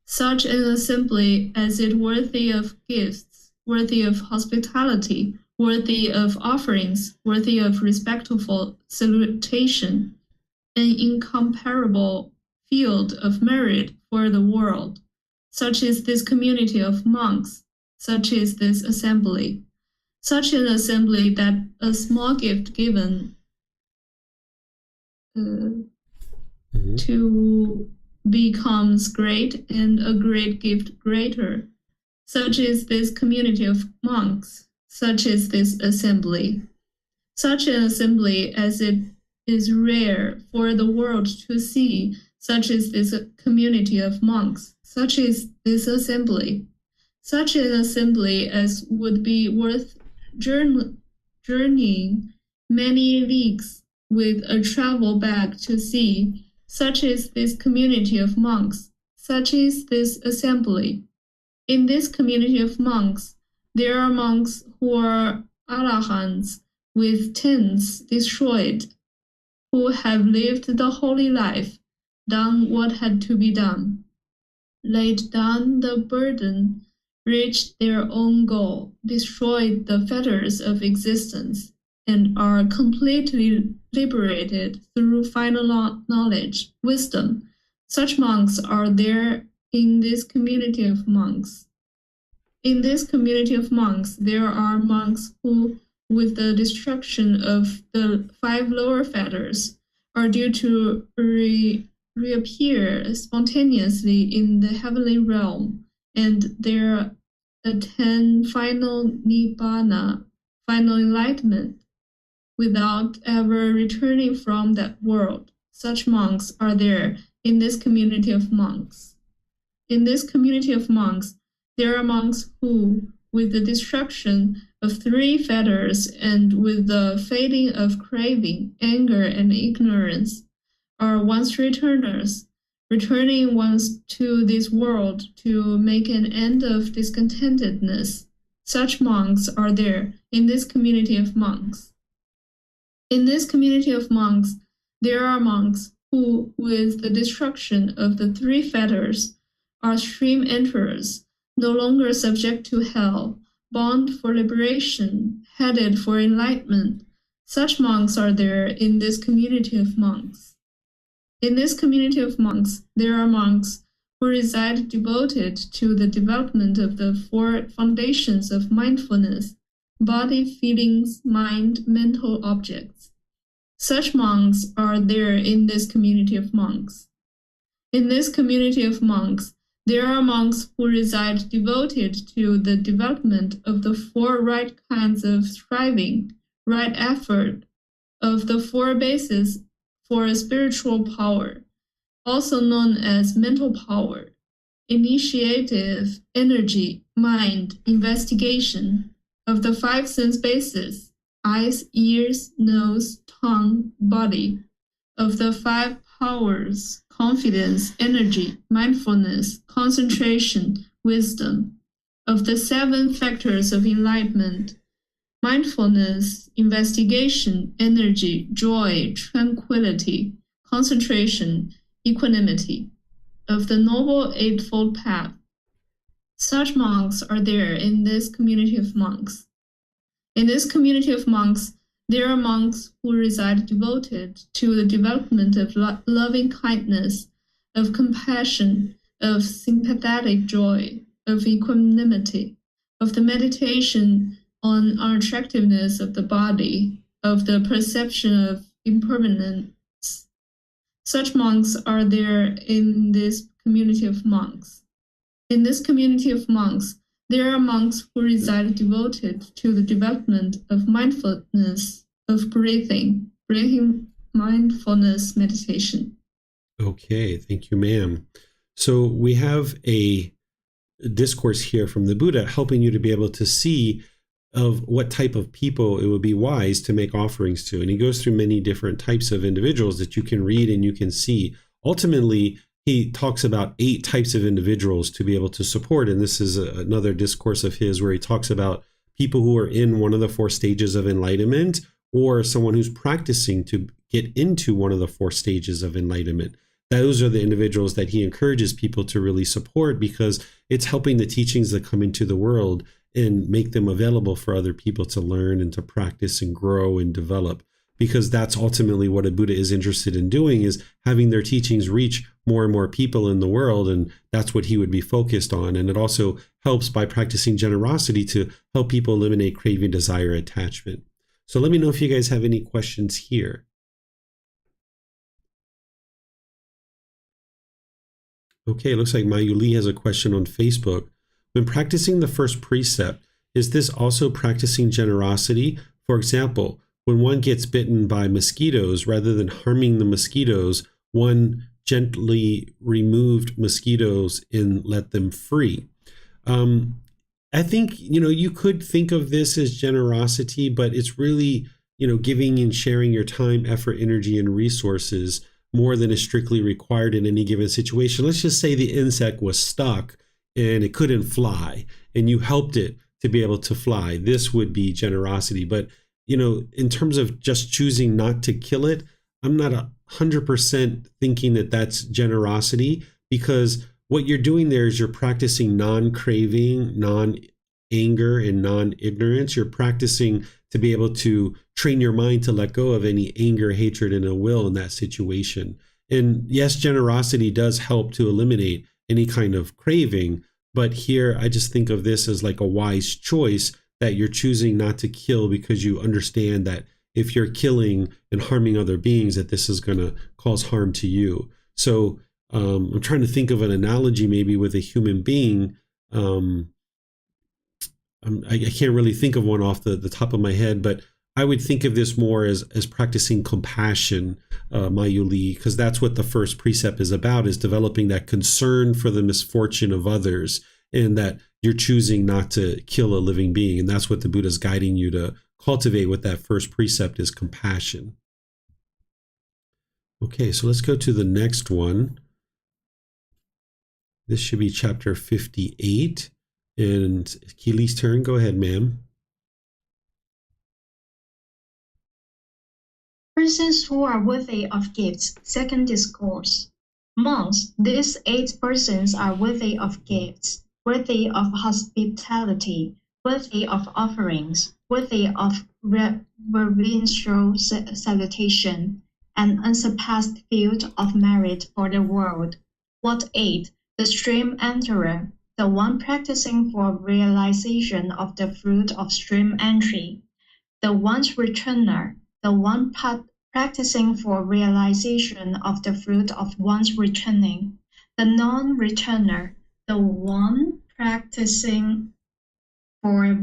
Such an assembly as is worthy of gifts, worthy of hospitality, worthy of offerings, worthy of respectful salutation, an incomparable field of merit for the world. Such is this community of monks. Such is this assembly. Such an assembly that a small gift given to becomes great, and a great gift greater. Such is this community of monks. Such is this assembly. Such an assembly as it is rare for the world to see. Such is this community of monks. Such is this assembly. Such an assembly as would be worth journeying many leagues with a travel bag to see. Such is this community of monks. Such is this assembly. In this community of monks, there are monks who are arahants with tents destroyed, who have lived the holy life, done what had to be done, laid down the burden, reached their own goal, destroyed the fetters of existence, and are completely liberated through final knowledge, wisdom. Such monks are there in this community of monks. In this community of monks, there are monks who, with the destruction of the 5 lower fetters, are due to reappear spontaneously in the heavenly realm, and there attain final nibbana, final enlightenment, without ever returning from that world. Such monks are there in this community of monks. In this community of monks, there are monks who, with the destruction of 3 fetters and with the fading of craving, anger, and ignorance, are once returners, returning once to this world to make an end of discontentedness. Such monks are there in this community of monks. In this community of monks, there are monks who, with the destruction of the 3 fetters, are stream enterers, no longer subject to hell, bound for liberation, headed for enlightenment. Such monks are there in this community of monks. In this community of monks, there are monks who reside devoted to the development of the 4 foundations of mindfulness: body, feelings, mind, mental objects. Such monks are there in this community of monks. In this community of monks, there are monks who reside devoted to the development of the 4 right kinds of striving, right effort, of the 4 bases for a spiritual power, also known as mental power, initiative, energy, mind, investigation, of the 5 sense bases, eyes, ears, nose, tongue, body, of the 5 powers, confidence, energy, mindfulness, concentration, wisdom, of the 7 factors of enlightenment, mindfulness, investigation, energy, joy, tranquility, concentration, equanimity, of the Noble Eightfold Path. Such monks are there in this community of monks. In this community of monks, there are monks who reside devoted to the development of loving kindness, of compassion, of sympathetic joy, of equanimity, of the meditation on unattractiveness of the body, of the perception of impermanence. Such monks are there in this community of monks. In this community of monks, there are monks who reside devoted to the development of mindfulness, of breathing mindfulness meditation. Okay, thank you, ma'am. So we have a discourse here from the Buddha helping you to be able to see of what type of people it would be wise to make offerings to. And he goes through many different types of individuals that you can read and you can see. Ultimately, he talks about 8 types of individuals to be able to support. And this is another discourse of his where he talks about people who are in one of the 4 stages of enlightenment, or someone who's practicing to get into one of the 4 stages of enlightenment. Those are the individuals that he encourages people to really support, because it's helping the teachings that come into the world and make them available for other people to learn and to practice and grow and develop. Because that's ultimately what a Buddha is interested in doing, is having their teachings reach more and more people in the world. And that's what he would be focused on. And it also helps by practicing generosity to help people eliminate craving, desire, attachment. So let me know if you guys have any questions here. Okay, it looks like Mayu Lee has a question on Facebook. When practicing the first precept, is this also practicing generosity? For example, when one gets bitten by mosquitoes, rather than harming the mosquitoes, one gently removed mosquitoes and let them free. I think, you could think of this as generosity, but it's really, giving and sharing your time, effort, energy, and resources more than is strictly required in any given situation. Let's just say the insect was stuck and it couldn't fly, and you helped it to be able to fly. This would be generosity. But, in terms of just choosing not to kill it, I'm not 100% thinking that that's generosity, because what you're doing there is you're practicing non-craving, non-anger, and non-ignorance. You're practicing to be able to train your mind to let go of any anger, hatred, and ill will in that situation. And yes, generosity does help to eliminate any kind of craving. But here, I just think of this as like a wise choice, that you're choosing not to kill because you understand that if you're killing and harming other beings, that this is going to cause harm to you. So I'm trying to think of an analogy maybe with a human being. I can't really think of one off the top of my head, but I would think of this more as practicing compassion, Mayuli, because that's what the first precept is about, is developing that concern for the misfortune of others, and that you're choosing not to kill a living being. And that's what the Buddha is guiding you to cultivate with that first precept, is compassion. Okay, so let's go to the next one. This should be chapter 58. And Keely's turn. Go ahead, ma'am. Persons who are worthy of gifts. Second discourse. Monks, these 8 persons are worthy of gifts, worthy of hospitality, worthy of offerings, worthy of reverential salutation, an unsurpassed field of merit for the world. What 8? The stream enterer, the one practicing for realization of the fruit of stream entry, the one's returner, the one practicing for realization of the fruit of one's returning, the non-returner, the one practicing for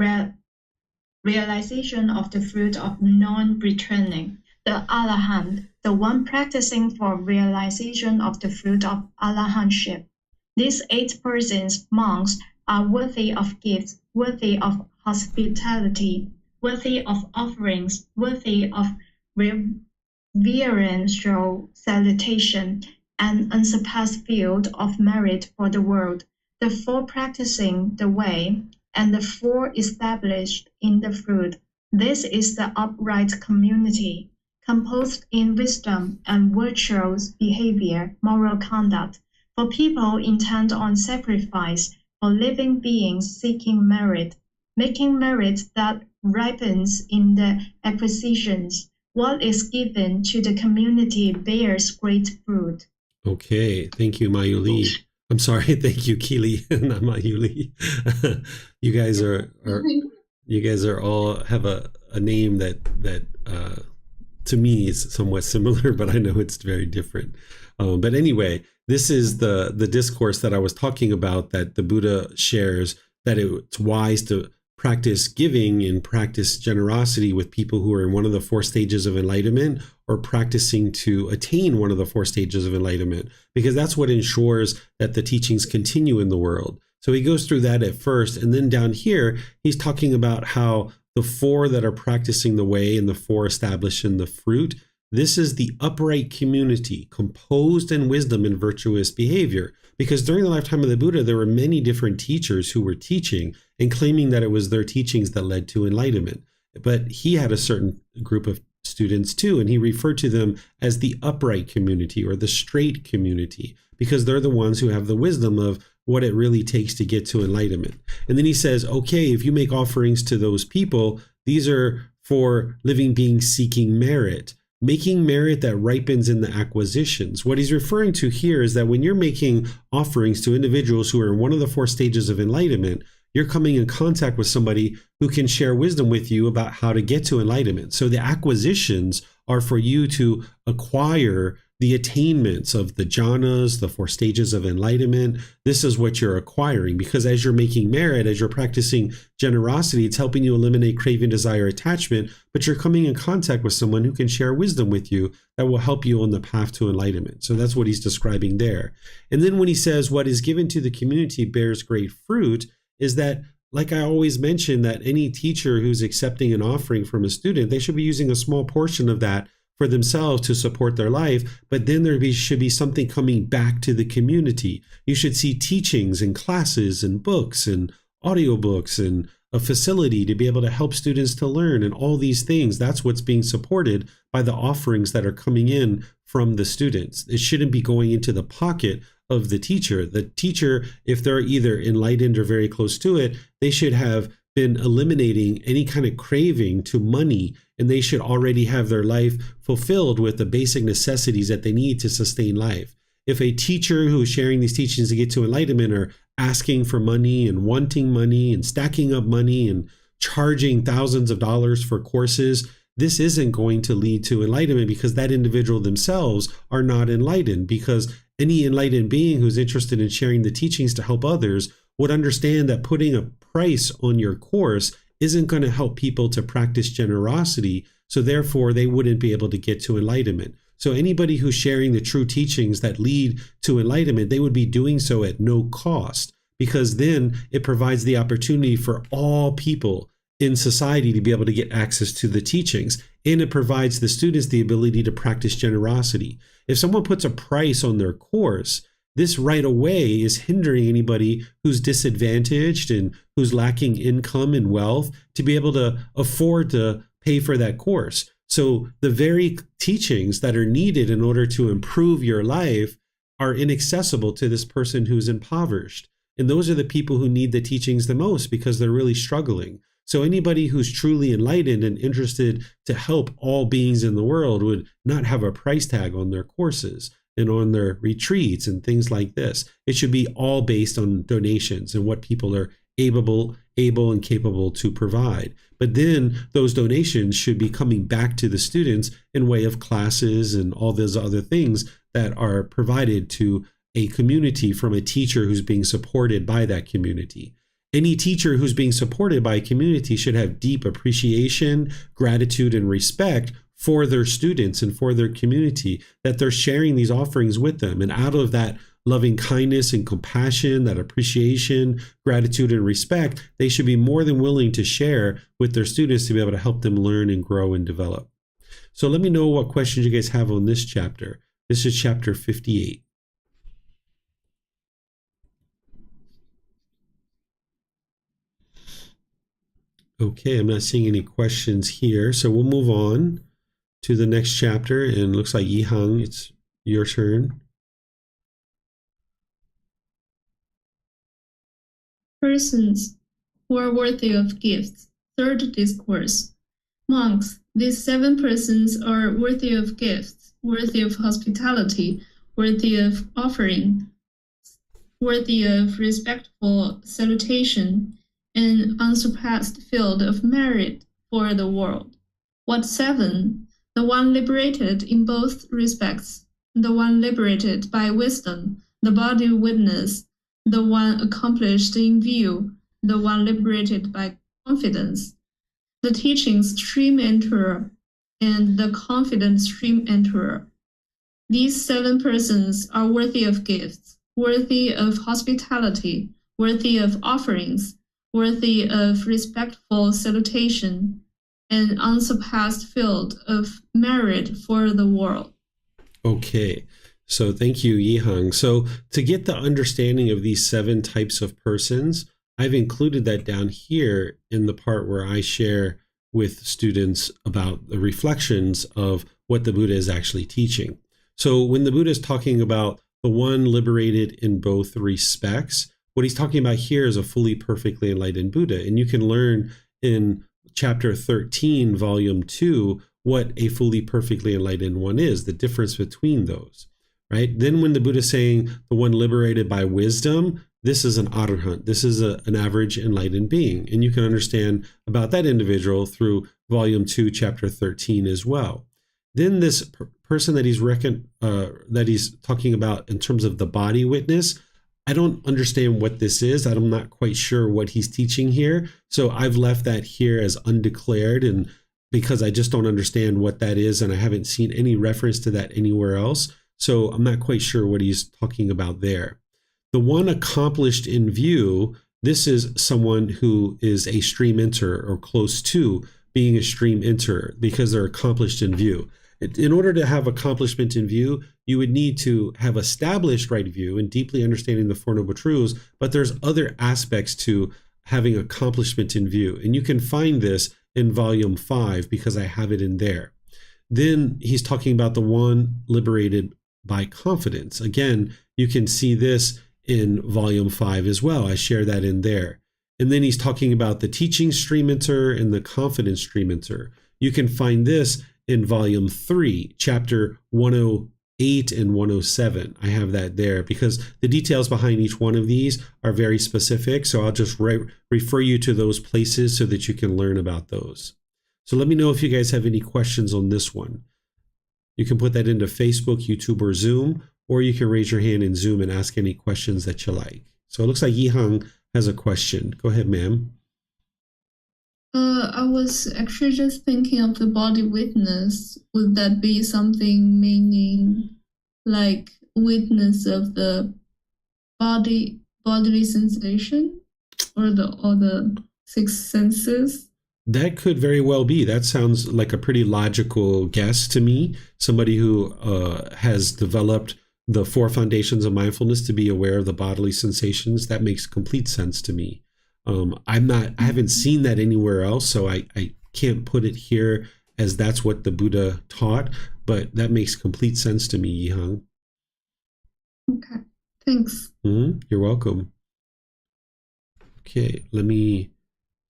realization of the fruit of non-returning, the Arahant, the one practicing for realization of the fruit of Arahantship. These 8 persons, monks, are worthy of gifts, worthy of hospitality, worthy of offerings, worthy of reverential salutation, and unsurpassed field of merit for the world, the 4 practicing the way, and the 4 established in the fruit. This is the upright community, composed in wisdom and virtuous behavior, moral conduct, for people intent on sacrifice, for living beings seeking merit, making merit that ripens in the acquisitions. What is given to the community bears great fruit. Okay, thank you, Mayuli. I'm sorry, thank you, Keely, not Mayuli. You guys are all have a name that to me is somewhat similar, but I know it's very different. But anyway, this is the discourse that I was talking about, that the Buddha shares, that it's wise to practice giving and practice generosity with people who are in one of the 4 stages of enlightenment, or practicing to attain one of the 4 stages of enlightenment, because that's what ensures that the teachings continue in the world. So he goes through that at first, and then down here, he's talking about how the 4 that are practicing the way and the 4 established in the fruit, this is the upright community, composed in wisdom and virtuous behavior. Because during the lifetime of the Buddha, there were many different teachers who were teaching and claiming that it was their teachings that led to enlightenment. But he had a certain group of students too, and he referred to them as the upright community, or the straight community, because they're the ones who have the wisdom of what it really takes to get to enlightenment. And then he says, okay, if you make offerings to those people, these are for living beings seeking merit, making merit that ripens in the acquisitions. What he's referring to here is that when you're making offerings to individuals who are in one of the 4 stages of enlightenment, you're coming in contact with somebody who can share wisdom with you about how to get to enlightenment. So the acquisitions are for you to acquire the attainments of the jhanas, the 4 stages of enlightenment. This is what you're acquiring, because as you're making merit, as you're practicing generosity, it's helping you eliminate craving, desire, attachment, but you're coming in contact with someone who can share wisdom with you that will help you on the path to enlightenment. So that's what he's describing there. And then when he says what is given to the community bears great fruit, is that, like I always mention, that any teacher who's accepting an offering from a student, they should be using a small portion of that for themselves to support their life, but then should be something coming back to the community. You should see teachings and classes and books and audiobooks and a facility to be able to help students to learn, and all these things. That's what's being supported by the offerings that are coming in from the students. It shouldn't be going into the pocket of the teacher. The teacher, if they're either enlightened or very close to it, they should have been eliminating any kind of craving to money, and they should already have their life fulfilled with the basic necessities that they need to sustain life. If a teacher who is sharing these teachings to get to enlightenment are asking for money and wanting money and stacking up money and charging thousands of dollars for courses, this isn't going to lead to enlightenment, because that individual themselves are not enlightened. Because any enlightened being who's interested in sharing the teachings to help others would understand that putting a price on your course isn't going to help people to practice generosity. So therefore, they wouldn't be able to get to enlightenment. So anybody who's sharing the true teachings that lead to enlightenment, they would be doing so at no cost, because then it provides the opportunity for all people in society to be able to get access to the teachings. And it provides the students the ability to practice generosity. If someone puts a price on their course, this right away is hindering anybody who's disadvantaged and who's lacking income and wealth to be able to afford to pay for that course. So the very teachings that are needed in order to improve your life are inaccessible to this person who's impoverished. And those are the people who need the teachings the most because they're really struggling. So anybody who's truly enlightened and interested to help all beings in the world would not have a price tag on their courses and on their retreats and things like this. It should be all based on donations and what people are able and capable to provide. But then those donations should be coming back to the students in way of classes and all those other things that are provided to a community from a teacher who's being supported by that community. Any teacher who's being supported by a community should have deep appreciation, gratitude, and respect for their students and for their community, that they're sharing these offerings with them. And out of that loving kindness and compassion, that appreciation, gratitude, and respect, they should be more than willing to share with their students to be able to help them learn and grow and develop. So let me know what questions you guys have on this chapter. This is chapter 58. Okay, I'm not seeing any questions here, so we'll move on to the next chapter, and looks like Yihang, it's your turn. Persons who are worthy of gifts. Third discourse. Monks, these 7 persons are worthy of gifts, worthy of hospitality, worthy of offering, worthy of respectful salutation, an unsurpassed field of merit for the world. What 7? The one liberated in both respects, the one liberated by wisdom, the body witness, the one accomplished in view, the one liberated by confidence, the teaching stream enterer, and the confident stream enterer. These 7 persons are worthy of gifts, worthy of hospitality, worthy of offerings, worthy of respectful salutation, an unsurpassed field of merit for the world. Okay, so thank you, Yihang. So to get the understanding of these 7 types of persons, I've included that down here in the part where I share with students about the reflections of what the Buddha is actually teaching. So when the Buddha is talking about the one liberated in both respects, what he's talking about here is a fully perfectly enlightened Buddha. And you can learn in chapter 13, volume 2, what a fully perfectly enlightened one is, the difference between those, right? Then when the Buddha is saying the one liberated by wisdom, this is an arahant. This is an average enlightened being. And you can understand about that individual through volume 2, chapter 13 as well. Then this person that he's talking about in terms of the body witness, I don't understand what this is. I'm not quite sure what he's teaching here. So I've left that here as undeclared, and because I just don't understand what that is, and I haven't seen any reference to that anywhere else. So I'm not quite sure what he's talking about there. The one accomplished in view, this is someone who is a stream enterer or close to being a stream enterer because they're accomplished in view. In order to have accomplishment in view, you would need to have established right view and deeply understanding the Four Noble Truths, but there's other aspects to having accomplishment in view. And you can find this in volume 5 because I have it in there. Then he's talking about the one liberated by confidence. Again, you can see this in volume 5 as well. I share that in there. And then he's talking about the teaching stream enterer and the confidence stream enterer. You can find this in volume 3, chapter 108 and 107. I have that there because the details behind each one of these are very specific. So I'll just refer you to those places so that you can learn about those. So let me know if you guys have any questions on this one. You can put that into Facebook, YouTube, or Zoom, or you can raise your hand in Zoom and ask any questions that you like. So it looks like Yihang has a question. Go ahead, ma'am. I was actually just thinking of the body witness. Would that be something meaning like witness of the bodily sensation or the six senses? That could very well be. That sounds like a pretty logical guess to me. Somebody who has developed the four foundations of mindfulness to be aware of the bodily sensations. That makes complete sense to me. I haven't seen that anywhere else, so I can't put it here as that's what the Buddha taught, but that makes complete sense to me, Yihang. Okay, thanks. You're welcome. Okay, let me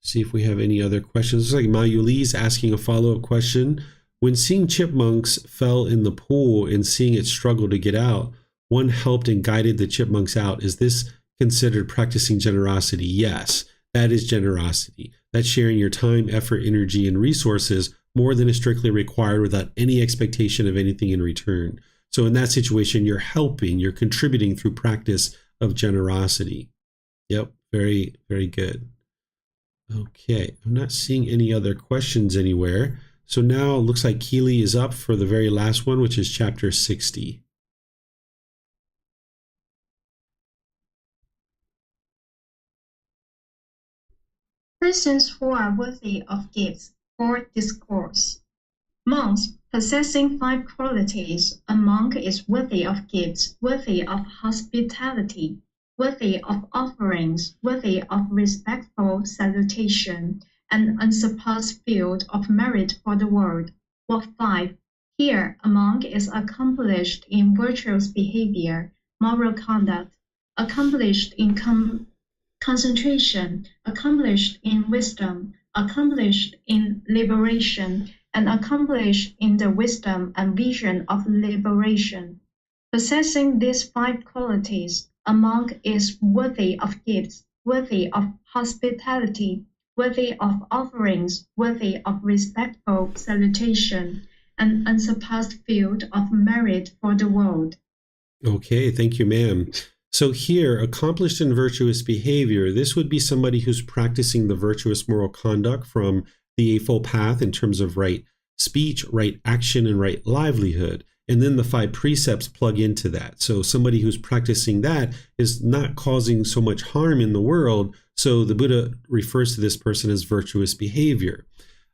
see if we have any other questions. Looks like Mayuli's asking a follow-up question. When seeing chipmunks fell in the pool and seeing it struggle to get out, one helped and guided the chipmunks out. Is this considered practicing generosity? Yes, that is generosity. That's sharing your time, effort, energy, and resources more than is strictly required without any expectation of anything in return. So in that situation, you're helping, you're contributing through practice of generosity. Yep, very, very good. Okay, I'm not seeing any other questions anywhere. So now it looks like Keely is up for the very last one, which is chapter 60. Persons who are worthy of gifts for discourse. Monks possessing 5 qualities. A monk is worthy of gifts, worthy of hospitality, worthy of offerings, worthy of respectful salutation, and unsurpassed field of merit for the world. What 5? Here, a monk is accomplished in virtuous behavior, moral conduct, accomplished in concentration, accomplished in wisdom, accomplished in liberation, and accomplished in the wisdom and vision of liberation. Possessing these 5 qualities, a monk is worthy of gifts, worthy of hospitality, worthy of offerings, worthy of respectful salutation, and unsurpassed field of merit for the world. Okay, thank you, ma'am. So here, accomplished in virtuous behavior, this would be somebody who's practicing the virtuous moral conduct from the Eightfold Path in terms of right speech, right action, and right livelihood. And then the 5 precepts plug into that. So somebody who's practicing that is not causing so much harm in the world. So the Buddha refers to this person as virtuous behavior.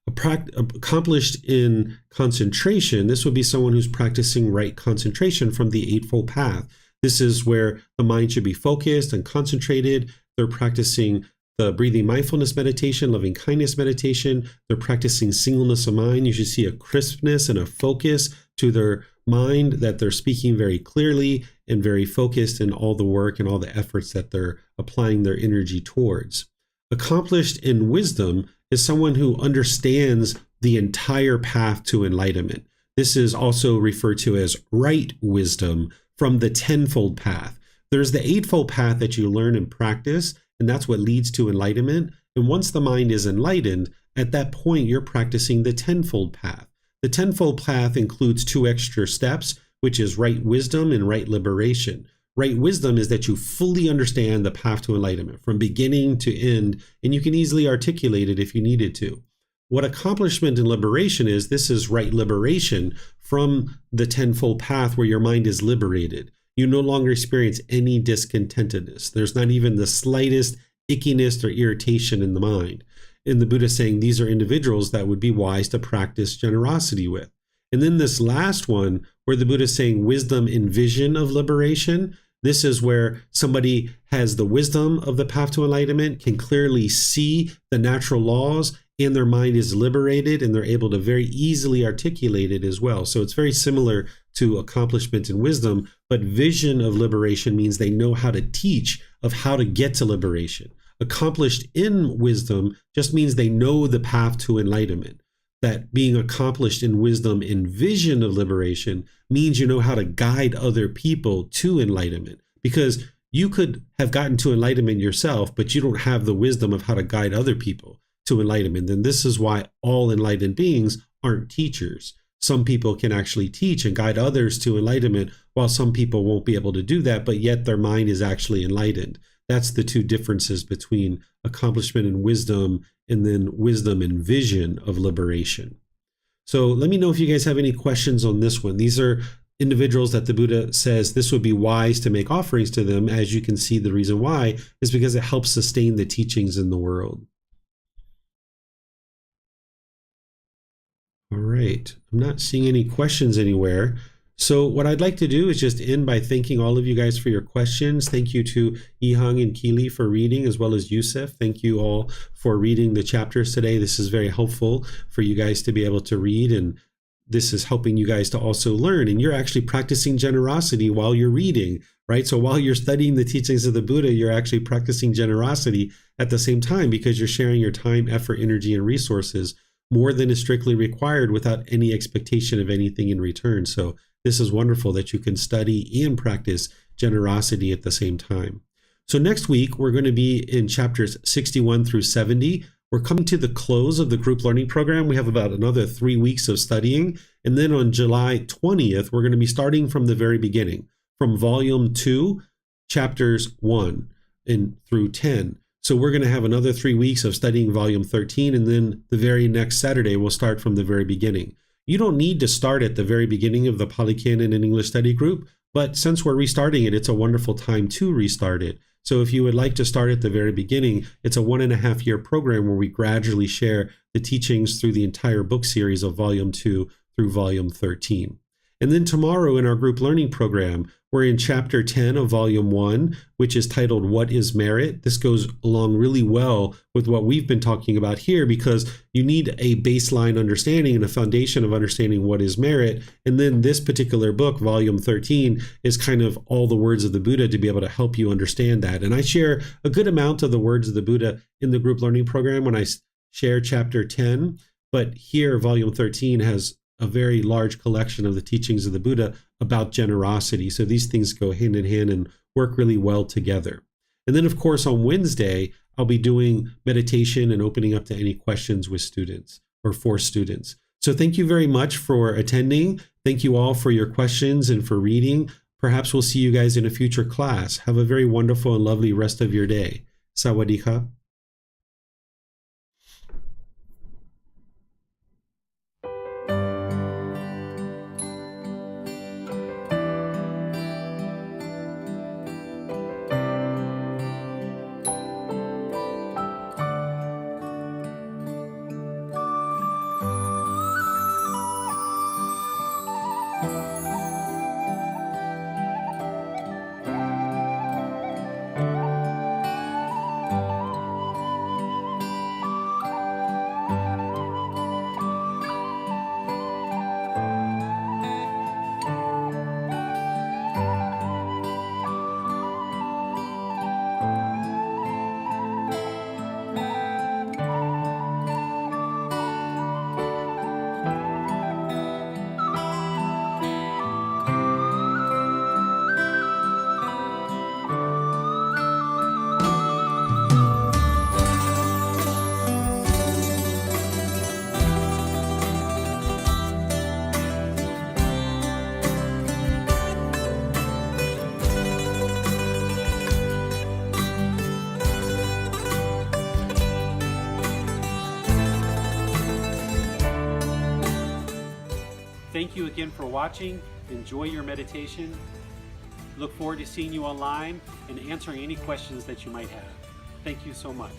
Accomplished in concentration, this would be someone who's practicing right concentration from the Eightfold Path. This is where the mind should be focused and concentrated. They're practicing the breathing mindfulness meditation, loving kindness meditation. They're practicing singleness of mind. You should see a crispness and a focus to their mind, that they're speaking very clearly and very focused in all the work and all the efforts that they're applying their energy towards. Accomplished in wisdom is someone who understands the entire path to enlightenment. This is also referred to as right wisdom from the tenfold path. There's the eightfold path that you learn and practice, and that's what leads to enlightenment. And once the mind is enlightened, at that point, you're practicing the tenfold path. The tenfold path includes 2 extra steps, which is right wisdom and right liberation. Right wisdom is that you fully understand the path to enlightenment from beginning to end, and you can easily articulate it if you needed to. What accomplishment and liberation is, this is right liberation from the tenfold path where your mind is liberated. You no longer experience any discontentedness. There's not even the slightest ickiness or irritation in the mind. And the Buddha is saying these are individuals that would be wise to practice generosity with. And then this last one, where the Buddha is saying wisdom and vision of liberation, this is where somebody has the wisdom of the path to enlightenment, can clearly see the natural laws, and their mind is liberated, and they're able to very easily articulate it as well. So it's very similar to accomplishment and wisdom, but vision of liberation means they know how to teach of how to get to liberation. Accomplished in wisdom just means they know the path to enlightenment. That being accomplished in wisdom and vision of liberation means you know how to guide other people to enlightenment, because you could have gotten to enlightenment yourself, but you don't have the wisdom of how to guide other people to enlightenment. And this is why all enlightened beings aren't teachers. Some people can actually teach and guide others to enlightenment, while some people won't be able to do that, but yet their mind is actually enlightened. that's the two differences between accomplishment and wisdom, and then wisdom and vision of liberation. So let me know if you guys have any questions on this one. These are individuals that the Buddha says this would be wise to make offerings to them. As you can see, the reason why is because it helps sustain the teachings in the world. All right, I'm not seeing any questions anywhere. So what I'd like to do is just end by thanking all of you guys for your questions. Thank you to Ihang and Keely for reading, as well as Yusuf. Thank you all for reading the chapters today. This is very helpful for you guys to be able to read, and this is helping you guys to also learn. And you're actually practicing generosity while you're reading, right? So while you're studying the teachings of the Buddha, you're actually practicing generosity at the same time, because you're sharing your time, effort, energy, and resources more than is strictly required without any expectation of anything in return. So this is wonderful that you can study and practice generosity at the same time. So next week, we're going to be in chapters 61 through 70. We're coming to the close of the group learning program. We have about another 3 weeks of studying. And then on July 20th, we're going to be starting from the very beginning, from volume 2, chapters 1 and through 10. So we're going to have another 3 weeks of studying volume 13. And then the very next Saturday, we'll start from the very beginning. You don't need to start at the very beginning of the Pali Canon and English study group, but since we're restarting it, it's a wonderful time to restart it. So if you would like to start at the very beginning, it's a 1.5-year program where we gradually share the teachings through the entire book series of volume 2 through volume 13. And then tomorrow in our group learning program, we're in chapter 10 of volume 1, which is titled What is Merit? This goes along really well with what we've been talking about here, because you need a baseline understanding and a foundation of understanding what is merit. And then this particular book, volume 13, is kind of all the words of the Buddha to be able to help you understand that. And I share a good amount of the words of the Buddha in the group learning program when I share chapter 10. But here, volume 13 has a very large collection of the teachings of the Buddha about generosity. So these things go hand in hand and work really well together. And then, of course, on Wednesday, I'll be doing meditation and opening up to any questions with students or for students. So thank you very much for attending. Thank you all for your questions and for reading. Perhaps we'll see you guys in a future class. Have a very wonderful and lovely rest of your day. Sawadee ka. Thank you again for watching. Enjoy your meditation. Look forward to seeing you online and answering any questions that you might have. Thank you so much.